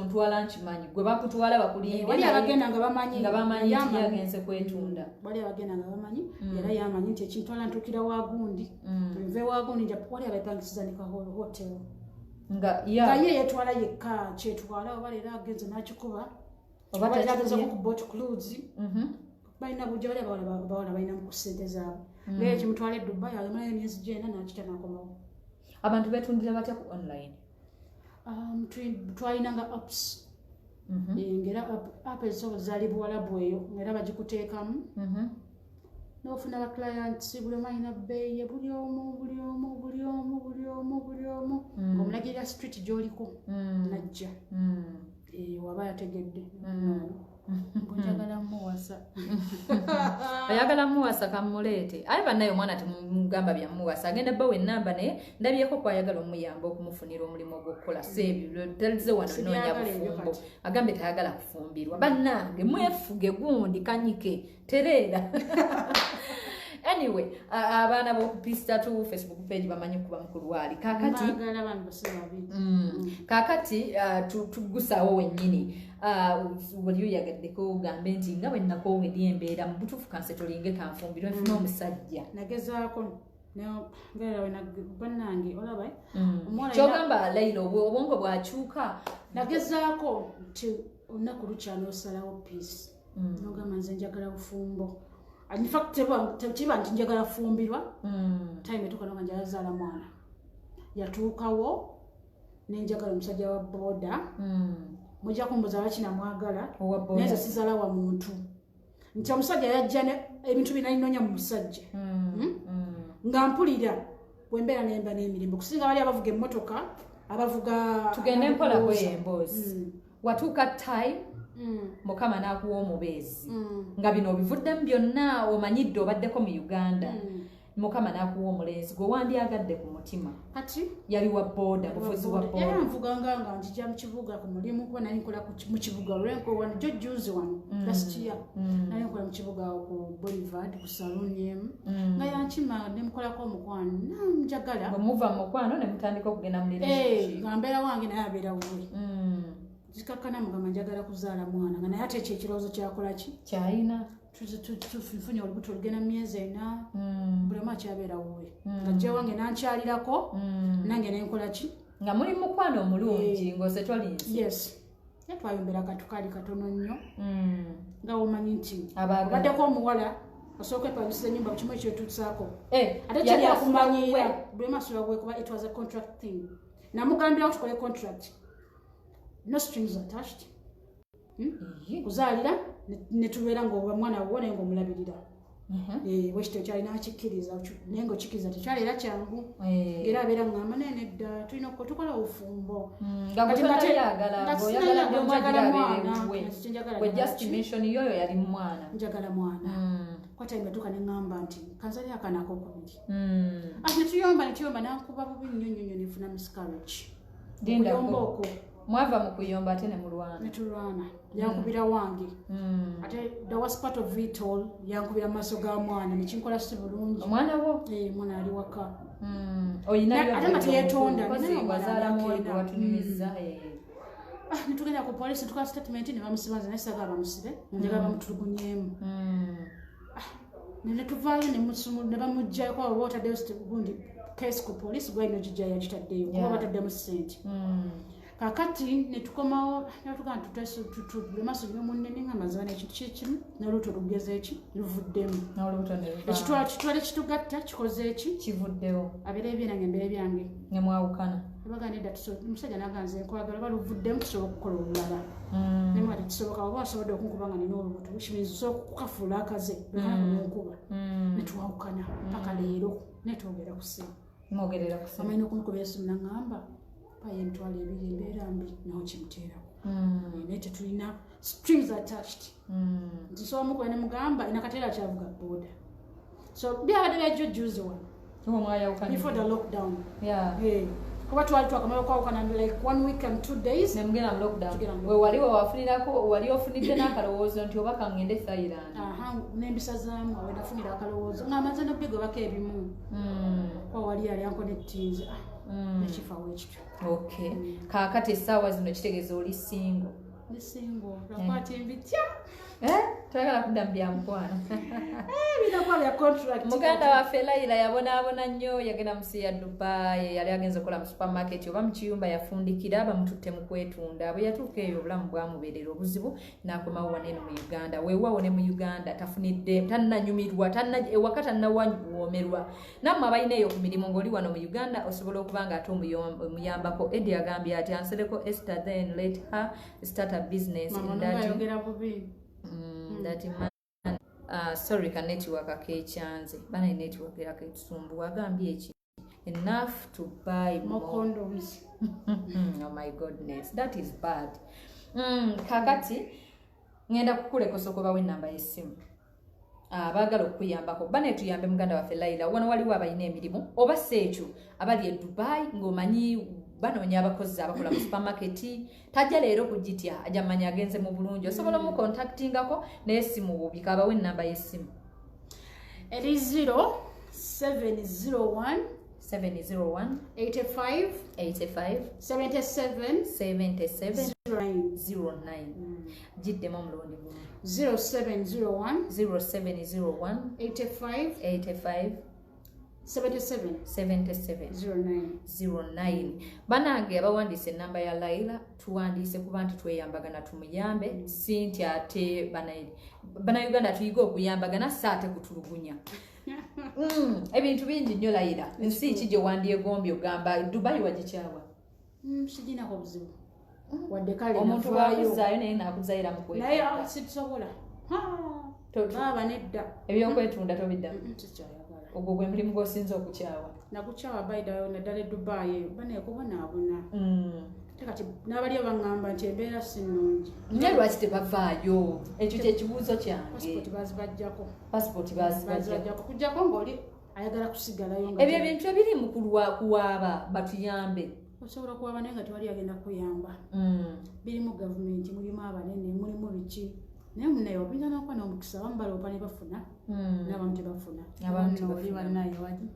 ntwala nkimanyi gwe bakutwala bakulimbe wali abagenda nga bamanyi nti yagenze kwetunda wali abagenda nga bamanyi era yamanyi nti ekintwala ntuukira wagundi nve wagundi wali abayepangisiza ne hotel nga ye yetwala yekka kyetwala oba leero agenze n'akikuba oba agezako ku boat cruise balina bujja wali abawala balinamu ku ssente zaabwe leero kimutwala e Dubai agemalayo emyezi gyenda n'akita n'akomawo abantu betundira batya ku online twalinanga apps ngera app ezisobola zaali buwalabu eyo ngera bagikuteekamu n'ofuna ba clients buli omu alina bbeeyi buli omu ng'omulagirira street gy'oliko najja waba yategedde njagala muwasa oyagala muwasa kamuleete aye bannaye omwana temugamba byamuwasa agenda bbawe ennamba naye ndabyeko kwayagala omuyamba okumufunira omulimu ogw'okukola seebyo talize wano noonya bufumbo agambe tayagala kufumbirwa bannange mwefuge gundi kanyike tereera anyway abaana b'okupista tu Facebook page bamanyi kuba mukulwali kakati tugusawo wennyini wali oyagaddeko ogambe nti nga bwe nnakoowa eri embeera mu butuufu kansetolinge kanfumbirwe nfuna omusajja nagezaako bannange olaba kyogamba Layla obwongo bwakyuka nagezaako nti olunaku lukya n'osalawo peace nogamba nze njagala bufumbo in fact tekiba nti njagala fumbirwa time etuuka noga njala zaala mwana yatuukawo nenjagala omusajja wa boda mujja kumbuza bakina mwagala neza sizala wa muntu nti omusajja yajja ebintu binalinonya mu musajja nga mpulira bwembeera nemba n'emirimbo kusinga bali abavuga emmotoka abavuga tugende mpola kweyemboozi watuuka time mukama n'akuwa omubeezi nga bino obivuddemu byonna omanyidde obaddeko mu Uganda mukama n'akuwa omulenzi gwe wandyagadde ku mutima kati yali wa boda mufuzi wa boda era nvuganga nga njija mu kibuga ku mulimu kuba nali nkola mu kibuga olwenko wano jojuzi wano last year nali nkola mu kibuga ku Boulevard ku saloon yemu nga yankima nemukolako omukwano namujagala bwemuva mu mukwano ne mutandika okugenda mu relationship nga mbeera wange naye abeera wuwe zikakkana mugamba njagala kuzaala mwana nga naye ate ekyo ekirowoozo kyakola ki kyalina tufunye olubuto olugenda mu myezi 4 bulemu akyabeera wuwe nga jja wange nankyalirako nange nenkola ki nga muli mukwano omulungi ng'ose tolinzi yes netwayombera katukaali katono nnyo nga womanyi nti obaddeko omuwala osooka epabisiza ennyumba kimu ekyotuusaako ate kyalyakumanyira bulemu asula bwekuba it was a contract thing namugambirawo tukole contract no strings attached kuzaalira netubeera ngaoba mwana wo naye ngaomulabirira bwekityo kyalina akikkiriza naye ngaokikkiriza tekyali era kyangu era abeera ngamba naye nedda tulina tukola obufumbo yoyo yali mwana njagala mwana kwataimba tuka neŋŋamba nti kanzali akanako okubiri netuyomba nankuba bubi nnyo nefuna miscarriage okuyomba okwo mwava mu kuyomba ate ne mulwana netulwana yankubira wange ate the worst part of it all yankubira maaso ga mwana nekinkola si bulungi omwana wo mwana ali waka ate nga teyetonda watunyumiza netugenda ku polisi tukola statement ne bamusibanza naye sagala bamusibe njagala bamutulugunyemu netuvaayo ne bamuggyako abo baotaddeyo gundi case ku polisi gwalina ogijja yagitaddeyo kuba bataddemu ssente kakati netukomawo natugamba tutulemaso lyomunene nga mazibana ekintu kyekimu nolubuto lugeza eki luvuddemu ekitwale kitugatta kikoze eki kivuddewo abeera ebyenange embeera ebyange nemwawukana ebagana edda omusajja naganze nkwagala oba luvuddemu tusobola okukola olulala nemwa tekisoboka oba asobodde okunkuba nga nina olubuto kimizi osobola kukafuula akaze bwekanankuba netwawukana paka leero netwogera ku simu amalina okumukubira esimu naŋŋamba paye emitwalo ebiri embeera mbi nawo kimuteerako naye tetulina strings attached nti sobola mukuba nemugamba inakateera kyavuga boda so byabadde byajjo juzi wano before the lockdown kuba twali twakamala okwawukana like 1 week and 2 days nemugenda mu lockdown we wali wafunirako wali ofunidde n'akalowoozo nti oba kangende Thailand nembisazaamu awe nafunira akalowoozo ng'amaze nobigobako ebimu kwa wali yali ankonectinze nekifawo ekityo okay kaakati essaawa zino kitegeeza oli singo nesingo nakwata embitya twagala kudda mu byamukwano binakuba bya contract muganda waffe Laila yabonaabona nnyo yagenda mu nsi ya Dubai yali agenze okukola mu supermarket oba mu kiyumba yafundikira bamututte mu kwetunda bwe yatuuka eyo obulamu bwamubeerera obuzibu n'akomawo waneeno mu Uganda weewaawo ne mu Uganda tafunidde tannanyumirwa ewaka tannawanyomerwa nammwe abalina eyo ku mirimu ng'oli wano mu Uganda osobola okuba nga ate omuyambako Eddie agambye ati ansereko Esther then let her start a business in that man sorry ka network akechanze bana network ya ketusumbu agambye eki enough to buy more condoms oh my goodness that is bad kakati ngenda kukuleko sokoba we namba yesimu abagala okuyambako bane tuyambe muganda waffe Laila wano waliwo abalina emirimu oba seekyo abali e Dubai ng'omanyi banoonya abakozi abakola mu supermarket tajja leero kugitya ajja manya agenze mu bulungi osobola mu contactingako n'essimu bubika abawe ennamba y'essimu eri 0701 85 77 09 giddemu omulundi gumu 0701 85 77 09 banange abawandiise ennamba ya Laila tuwandiise kuba nti tweyambagana tumuyambe si nti ate bannayuganda tuyiga okuyambagana si ate kutulugunya ebintu bingi nnyo Laila nsi ki gye wandyegombye ogamba Dubai wagikyawa Sijinako buzibu. Wadde kale omuntu bwakuzaayo naye nakuzaayira mu kwetunda. Naye sisobola. Baba nedda. Ebyokwetunda tobidda. Sikyayagala. Ogwo gwe mulimu gw'osinza okukyawa. Nakukyawa bayida naddala Dubai baneekubonaabona. Kati n'abali abangamba nti embeera si nnungi. Naye lwaki tebavaayo? Ekyo kyekibuuzo kyange. Passport bazibajjako. Passport bazibajjako. Kujjako ng'oli ayagala kusigalayo. Ebyo ebintu ebiri mu kuwaaba batuyambe. Osobola kuwaaba naye nga tewali agenda kuyamba. Birimu gavumenti, mulimu abanene, mulimu biki. Naye munaye obinza n'okuba n'omukisa abamu baloopa ne bafuna n'abamu tebafuna. Oli bannaye wagi.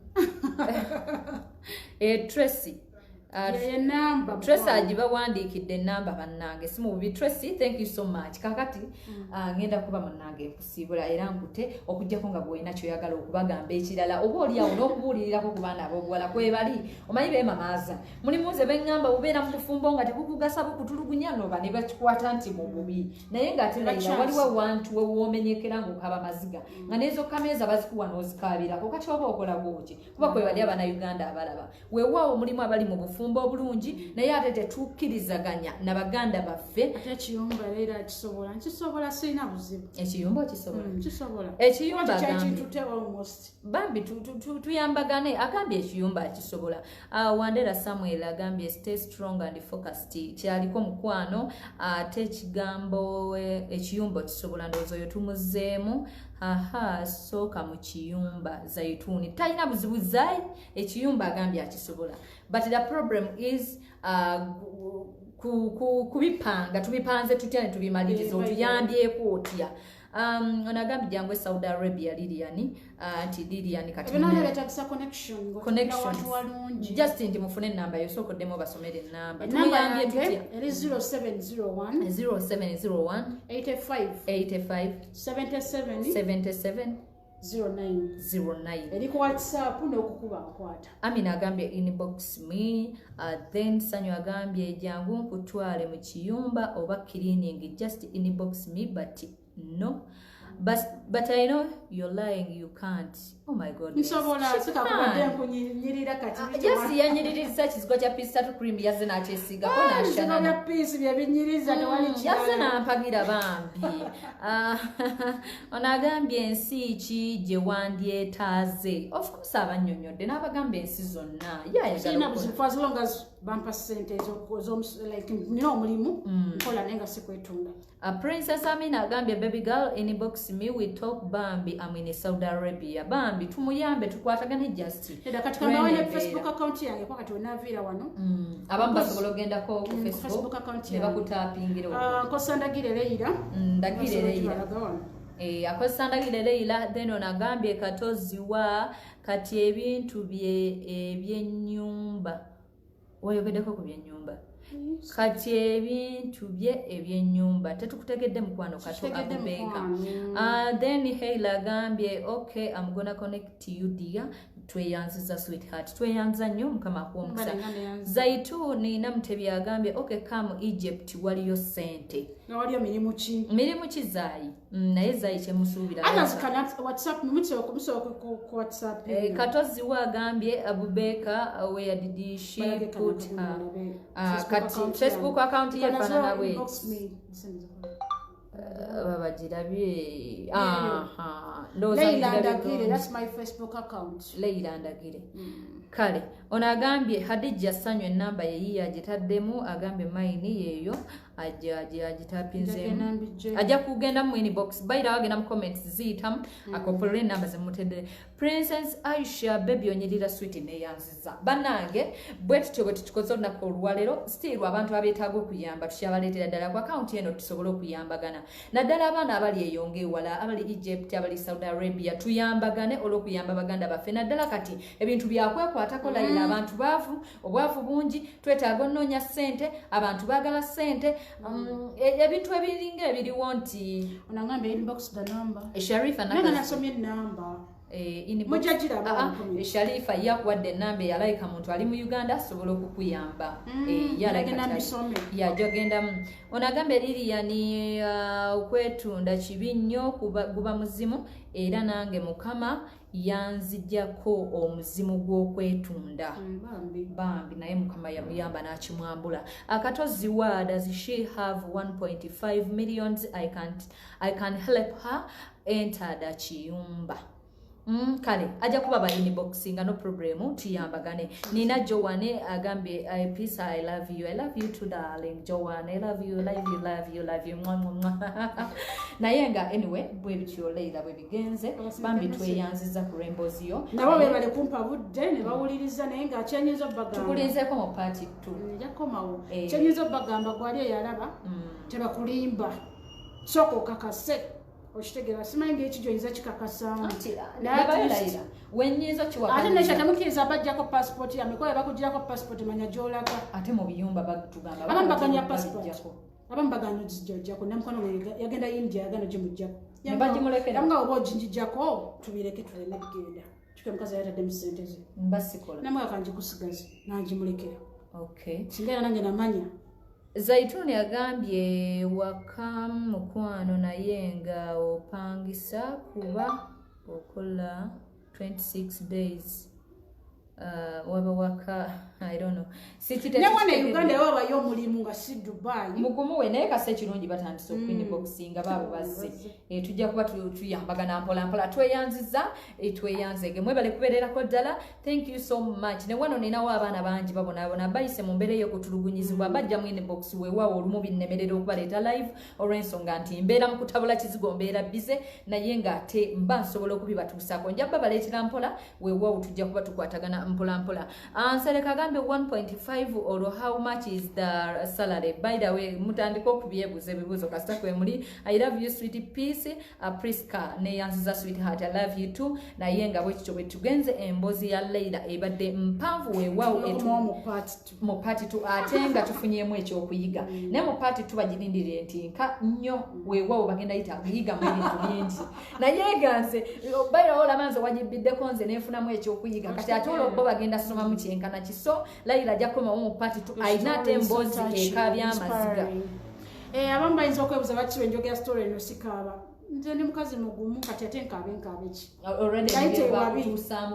Tracy. Tracy agibawandiikidde ennamba bannange si mu bubi. Tracy, thank you so much. Kakati ngenda kuba munnange nkusiibula era nkute okujjako nga bw'olina kyoyagala okubagamba ekirala oba oliawo n'okubuulirirako ku baana ab'obuwala kwebali omanyi beemamaaza mulimuze beŋŋamba bubeera mu bufumbo nga tekukugasa bukutulugunya noba ne bakikwata nti mu bubi naye ng'ate layira waliwo wantu wewoomenyekera ng'okaba maziga nga n'ezo kameeza bazikuwa n'ozikaabirako kati oba okola bwoti kuba kwebali Abanayuganda abalaba weewaawo mulimu abali mu bufumbo obulungi naye ate tetukkirizaganya na baganda baffe ate ekiyumba leera kisobola sirina buzibu ekiyumba kisobola ekiyumba bambi tuyambagane agambye ekiyumba kisobola Wandera Samuel agambye stay strong and focused kyaliko mukwano ate ekigambo ekiyumba kisobola ndowooza oyo tumuzeemu sooka mu kiyumba Zaituni talina buzibu zayi ekiyumba agambye akisobola but the problem is kubipanga tubipanze tutya ne tubimaliriza otuyambyeko otya onagambye jangwe Saudi Arabia Lilian anti Lilian kati connection just ndi mufune ennamba yo soko demo basomere ennamba tuyambye tutya 0701 85 77 09 eri ku WhatsApp n'okukuba nkwata. Amina agambye inbox me then Sanyu agambye jangu nkutwale mu kiyumba oba cleaning just inbox me but no but I know you're lying you can't. Oh my god. Nsobola sikakubadde nkunyirira kati. Just yanyiririza kizigo kya pista to cream yaze na chesiga kona shana. Na pisi bya binyiriza tewali kya. Yaze na mpagira bambi. Onagambye ensi ki je wandyetaze. Of course abanyonyodde n'abagambye ensi zonna. Sina buzibu as long as bampa sente zo like nino mulimu nkola nenga sikwetunda. Princess Amina agambye baby girl inbox me we talk bambi I'm in Saudi Arabia. Bambi tumuyambe tukwatagane just. Katika nawe Facebook account yange kwa kati onavira wano. Abamu basobola ogendako ku Facebook account ne bakutapingira nkosa ndagire leira. Ndagire leira. Akosa ndagire leira then onagambye katoziwa kati ebintu ebyennyumba. Wayogeddeko ku byennyumba. Kati ebintu ebyennyumba tetukutegedde mukwano kato abubeka. Then Heila agambye okay I'm gonna connect you dear. Tweyanziza sweetheart tweyanza nnyo mukama kw'omukisa. Zaituni Namutebi agambye okay come Egypt waliyo sente. Waliyo mirimu ki zayi naye zayi kyemusuubira WhatsApp ku WhatsApp katozi wa agambye Abubeka where did she put her kati Facebook account ye fanana we babagirabye Leila Ndagire that's my Facebook account Leila Ndagire kale onagambye Hadija Sanyu ennamba yeyiye agitaddemu agambye maini yeyo agitapinzemu ajja kugenda mu inbox bayira wagenda mu comments ziyitamu akopolera ennamba zemutedere Princess Aisha baby onyirira sweet neyanziza bannange bwe tutyo bwe tukikoze olunaku olwaleero still abantu abeetaaga okuyamba tukyabaleetera ddala ku account eno tusobole okuyambagana naddala abaana abali eyonga ewala abali Egypt abali Saudi Arabia tuyambagane olw'okuyamba baganda baffe naddala kati ebintu byakwekwatako layira abantu obwavu bungi twetaaga onnoonya ssente abantu baagala ssente ebintu ebiringa ebiriwo nti onagambye inbox the number Sharifa nasomye ennamba Sharifa yakuwadde ennamba eyalayika muntu ali mu Uganda asobola okukuyamba yajogendamu ono agamba Lilian okwetunda kibi nnyo guba muzimu era nange Mukama yanzijjako omuzimu gw'okwetunda bambi naye Mukama yamuyamba n'akimwambula. Akatozi wa does she have 1.5 million? I can help her enter the Kiyumba. Kale aja kuba ba inboxing no problem tuyambagane. Nina Joanne agambye peace, I love you too darling Joanne, I love you nayenga anyway bwe bityo Leila bwe bigenze bambi tweyanziza ku Rainbows yo nabo bebale kumpa budde ne bawuliriza naye nga akyenyizo bagamba tukulinzeko mu party 2 yakomawo kyenyizo bagamba gwali yalaba tebakulimba soko kakase oshitegera simanyi ekijo yiza kikakasa Leila wenyizo kiwa ate nesha tamukiriza bajjako passport ya mikoa bakujjako passport manya jolaga ate mu biyumba batugamba abambaganya passport abambaganya zijjako namukono yagenda India yagana jimujjako yambagimulekera nga obo jinjijjako tubireke tuleme kugenda chike mkaza yatadde musenteze mbasikola namwe akanji kusigaza nanjimulekera okay singera nange namanya Zaituni agambye wakamu mukwano naye nga opangisa kuba okola 26 days waba waka I don't know newane Uganda waba yo mulimu nga si Dubai mugumuwe naye kase kirungi batandise okwinboxinga babo bazze tujja kuba tuyambagana mpola tweyanziza tweyanzege mwebale kubererako ddala. Thank you so much. Ne wano ninawo abaana bangi babonabona bayise mu mbeera y'okutulugunyizibwa bajja mu inbox weewaawo olumu binnemerera okubaleeta live olw'ensonga nti mbeera mu kutabula kizigo mbeera bize naye ng'ate mba nsobola okubibatuusaako nja babaleetera mpola weewaawo tujja kuba tukwatagana mpola. Ansereka agambe 1.5 or how much is the salary? By the way mutandika okubyebuuza ebibuuzo kasita kwe muli. I love you sweet peace Priska ne yanziza sweetheart I love you too naye nga bwekityo bwe tugenze embozi ya Leila ebadde mpanvu weewaawo mu party 2 ate nga tufunyemu ekyokuyiga naye mu party 2 bagirindire nti nka nnyo weewaawo bagenda yita kuyiga mu ebintu bingi naye ganze bayira olamanze wajibiddeko nze neefunamu ekyokuyiga kati ate olwo bagenda soma mu kyenkana kiso Leila ajja kukomawo mu party 2 ayina ate emboozi ekabya amaziga abamu bayinza okwebuuza bakiwe njogera story eno sikaaba nze ndi mukazi mugumu kati ate nkaabe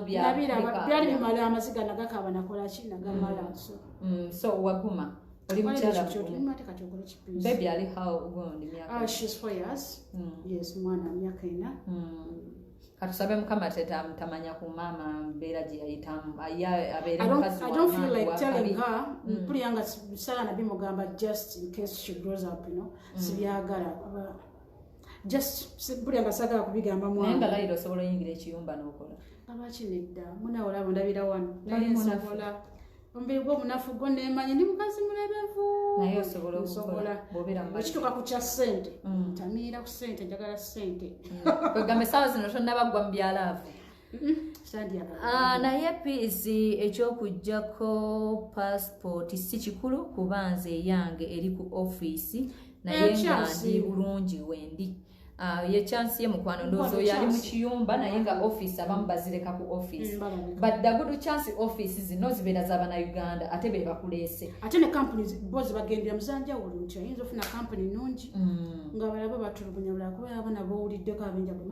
byali bimala amaziga nagakaaba nakola ki nagamala so waguma oli mukyala baby ali how old myaka she's 4 years yes mwana myaka 4 katusabe mukama tamanya ku mama mbeera gye yayitamu abeere mukazi I don't feel like telling her mpuli yanga sala nabi mugamba just in case she grows up sibyagala just mpuli yanga sagala kubigamba mwana naye nga Leila osobola oyingira ekiyumba n'okola abakinedda muna olaba ndabira wano naye nsobola ombiri gw'omunafu gwo neemanyi ndi mukazi mulebevu naye osobola ekituuka ku kya ssente ntamiira ku ssente njagala ssente kwegambe essaawa zino tonnabagwa mu byalaavu naye piisi ekyokuggyako passport si kikulu kuba nze eyange eri ku ofiisi naye nga ndi bulungi wendi ye chance ye mukwano ndozo yali mu kiyumba naye nga office abamu bazireka ku office but the good chance office zino zibeera z'abana Uganda ate be bakuleese ate ne companies bozi bagendera muzanja wulu nti ayinza ofuna company nungi nga balaba batulugunya bula kuba abana bowuliddeko abenja ku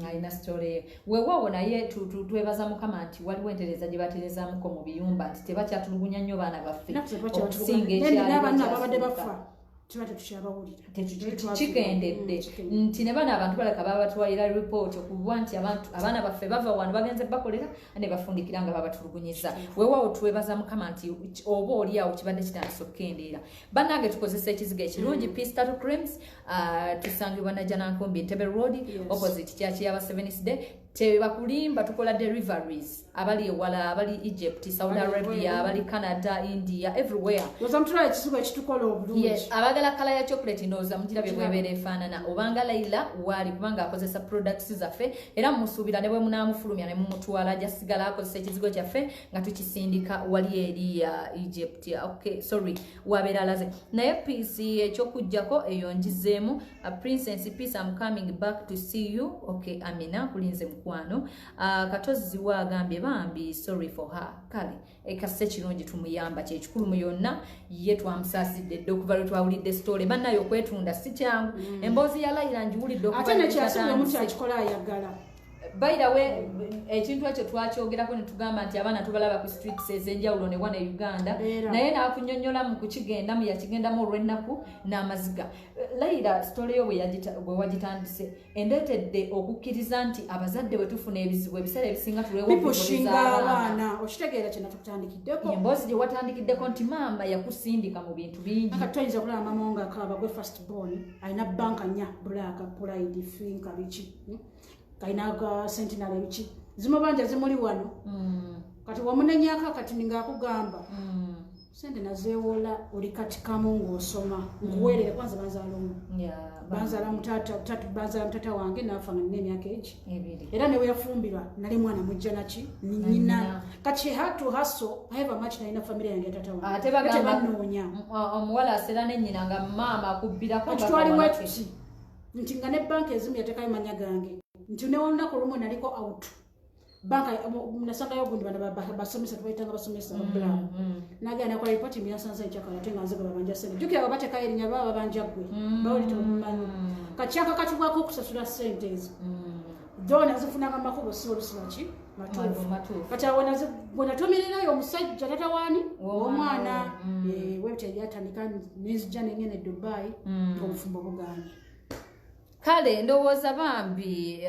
ayina story weewaawo naye twebaza mukama nti waliwo entereza gye batereezaamuko mu biyumba nti tebakyatulugunya nnyo baana baffe okusinga ekyabadde bafa kikendedde nti ne bano abantu baleka babatwalira report okubwa nti abaana baffe bava wano bagenze bakolera ne bafundikira nga babatulugunyiza weewaawo twebaza mukama nti oba oliawo kibadde kitandisa okukendeera bannange tukozesa ekiziga ekirungi Peace Tattoo Creams tusangibwa na Janankumbi Entebbe Road opposite church y'aba Seventh Day tebakulimba tukola deliveries abali ewala abali Egypt Saudi Arabia abali Canada India everywhere wazamtula ekisuga ekitukola obulungi abagala kala ya chocolate ndoza mujira bye bwebere efaanana obanga Leila wali kubanga akozesa products zaffe era musuubira ne bwe munamufulumya ne mumutwala jasigala akozesa ekizigo kyaffe nga tukisindika wali eri ya Egypt okay sorry wabera alaze naye PC ekyokujjako eyonjizeemu Princess Peace I'm coming back to see you okay Amina kulinze mukwano. Katozi wagambye bambi sorry for her. Kale ekase kirungi tumuyamba kye kikulu mu yonna ye twamusaasidde dde okuva lwe twawulidde story bannayo okwetunda si kyangu emboozi ya Laila njiwulidde ate nekyasibwe omuntu akikola ayagala. By the way, ekintu ekyo twakyogerako ne tugamba nti abaana tubalaba ku streets ez'enjawulo ne wana Uganda naye n'akunyonnyola mu kukigendamu yakigendamu olw'ennaku n'amaziga. Laila story yo bwe wagitandise endeetedde okukkiriza nti abazadde bwe tufuna ebizibu ebiseera ebisinga tulewopushinga abaana okitegeera kye natukutandikiddeko emboozi gye watandikiddeko nti maama yakusindika mu bintu bingi. Kati toyinza kulaba maama nga akaaba gwe first born alina banka nnya Black Pride Finka biki kainaga Sentinel biki zimubanja zimuli wano kati wamunenyako kati ngakugamba sente nazeewola oli kati kamu ng'osoma nkuweerere kwanza banzaala mutata wange naafa nga nina emyaka egi era ne weyafumbirwa nali mwana mujja naki nnyina kati hatu haso however much nalina famire yange tata wange ate bagamba omuwala aseera nennyina nga maama akubbirako kati twaliwo etuki nti nga ne banka ezimu yatekayo manya gange nti neolunaku olumu naliko out banka nasangayo gundi bana basomesa tubayitanga basomesa babula nagenda nakola ripoti mbinasanza ekyakala ate nga nzega babanja sente jukira babatekayo erinya baba babanja gwe bawulite omumanyi kakyaka katubwako okusasula sente ezo dona zifunanga makubo si olusulaki matuufu kati awo bwe natomererayo omusajja tata waani omwana webite yatandika nezijja nengene Dubai ng'obufumbo buganye. Kale ndowooza bambi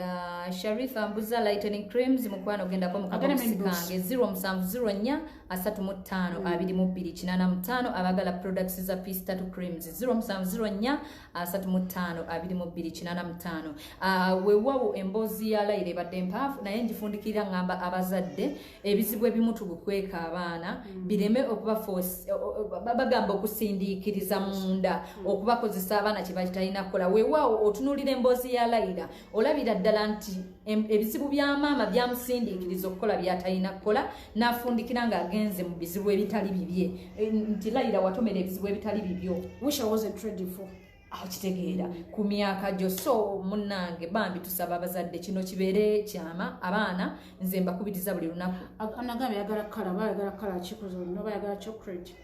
Sharifa Mbuza Lightening Creams mukwano gendako mukaboksi kange 0704 35 2285 abagala products za P3 Creams 0704 35 2285 wewawo emboozi ya Laila badde mpaavu naye njifundikira ngamba abazadde ebizibu ebimu tubukweka abaana bireme okuba force bagamba okusindiikiriza munda okubakozesa abaana kye batalina kukola wewawo otunulira emboozi ya Laila olabira ddala nti ebizibu bya maama byamusindiikiriza okukola byatalina kukola n'afundikira ng'agenze mu bizibu ebitali bibye nti Laila watomera ebizibu ebitali bibyo wish I wasn't ready for aho kitegeera ku myaka gyo so munnange bambi tusaba abazadde kino kibeere kyama abaana nze mbakubiriza buli lunaku anagamba yagala kala bayagala kala kikuzo no bayagala chocolate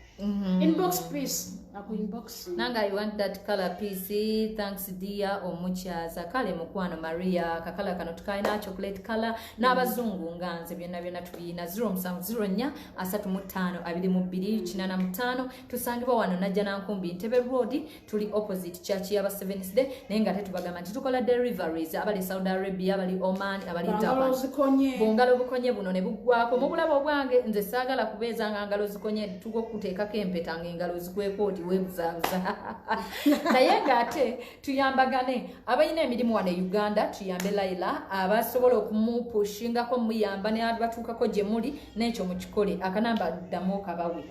inbox piece aku inbox nanga I want that color piece thanks dear omuchaza kale mukwano Maria kakala kano tukaina chocolate color n'abazungu nganze byonna tubina 0704 35 2285 tusangibwa wano najja nankumbi Ntebe Road tuli opposite church ya 7th day nenga tetubagamba nti tukola deliveries abali Saudi Arabia abali Oman abali Japan bongalo bukonye buno ne bugwako mu bulabo bwange nze saagala kubeeza ngalo zikonye tugo kuteeka kempeta ngalo zikwekoti webuzabuza naye ngate tuyambagane abayina emirimu wane Uganda tuyambe Laila abasobola okumupushingako muyamba ne abatuukako gye muli n'ekyo mukikole akanamba ddamu kabawe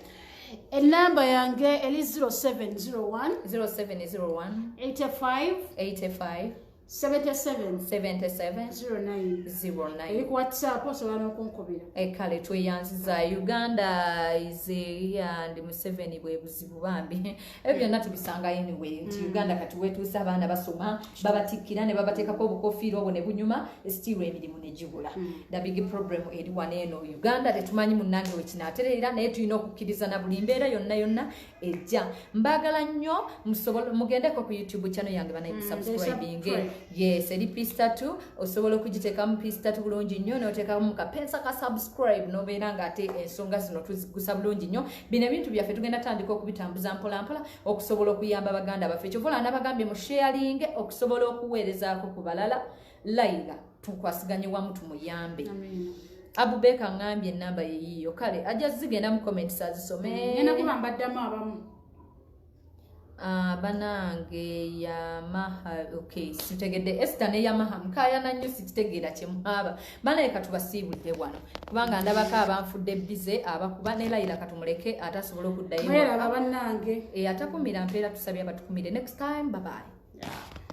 enamba yange eli 0701 85 77 09 eri ku WhatsApp osobola n'okunkubira kale tweyanziza Uganda and Museveni bwe buzibu bambi ebyo byonna tubisanga anyway nti Uganda kati wetuusa abaana basoma babatikkira ne babateekako obukofiira obwo ne bunyuma still emirimu ne gibula the big problem eri waneeno Uganda tetumanyi munnange wekinaaterera naye tulina okukkiriza na buli mbeera yonna ejja mbagala nnyo mugendeko ku YouTube channel yange banayisubscribing yes eri P3 osobola okugiteeka mu P3 bulungi nnyo n'oteekamu mu kapensa ka subscribe n'obeera ng'ate ensonga zino tuzigusa bulungi nnyo bino ebintu byaffe tugenda tandika okubitambuza mpolampola okusobola okuyamba baganda baffe kyovola nabagambye mu sharing okusobola okuweerezaako ku balala Laila tukwasiganye wamu tumuyambe Abubeka ngambye enamba yeyiyo kale ajja zigenda mu comments azisome ngenda kubambaddamu abamu banange ya maha okay sitegedde Esther ne ya maha mkaya na nnyo sitegera kyemuhaba bana katubasiibudde wano kubanga ndabako abanfudde bize abakuba ne Laila katumuleke atasobola okuddayo era banange atakumira mpeera tusabye abatukumire next time bye bye.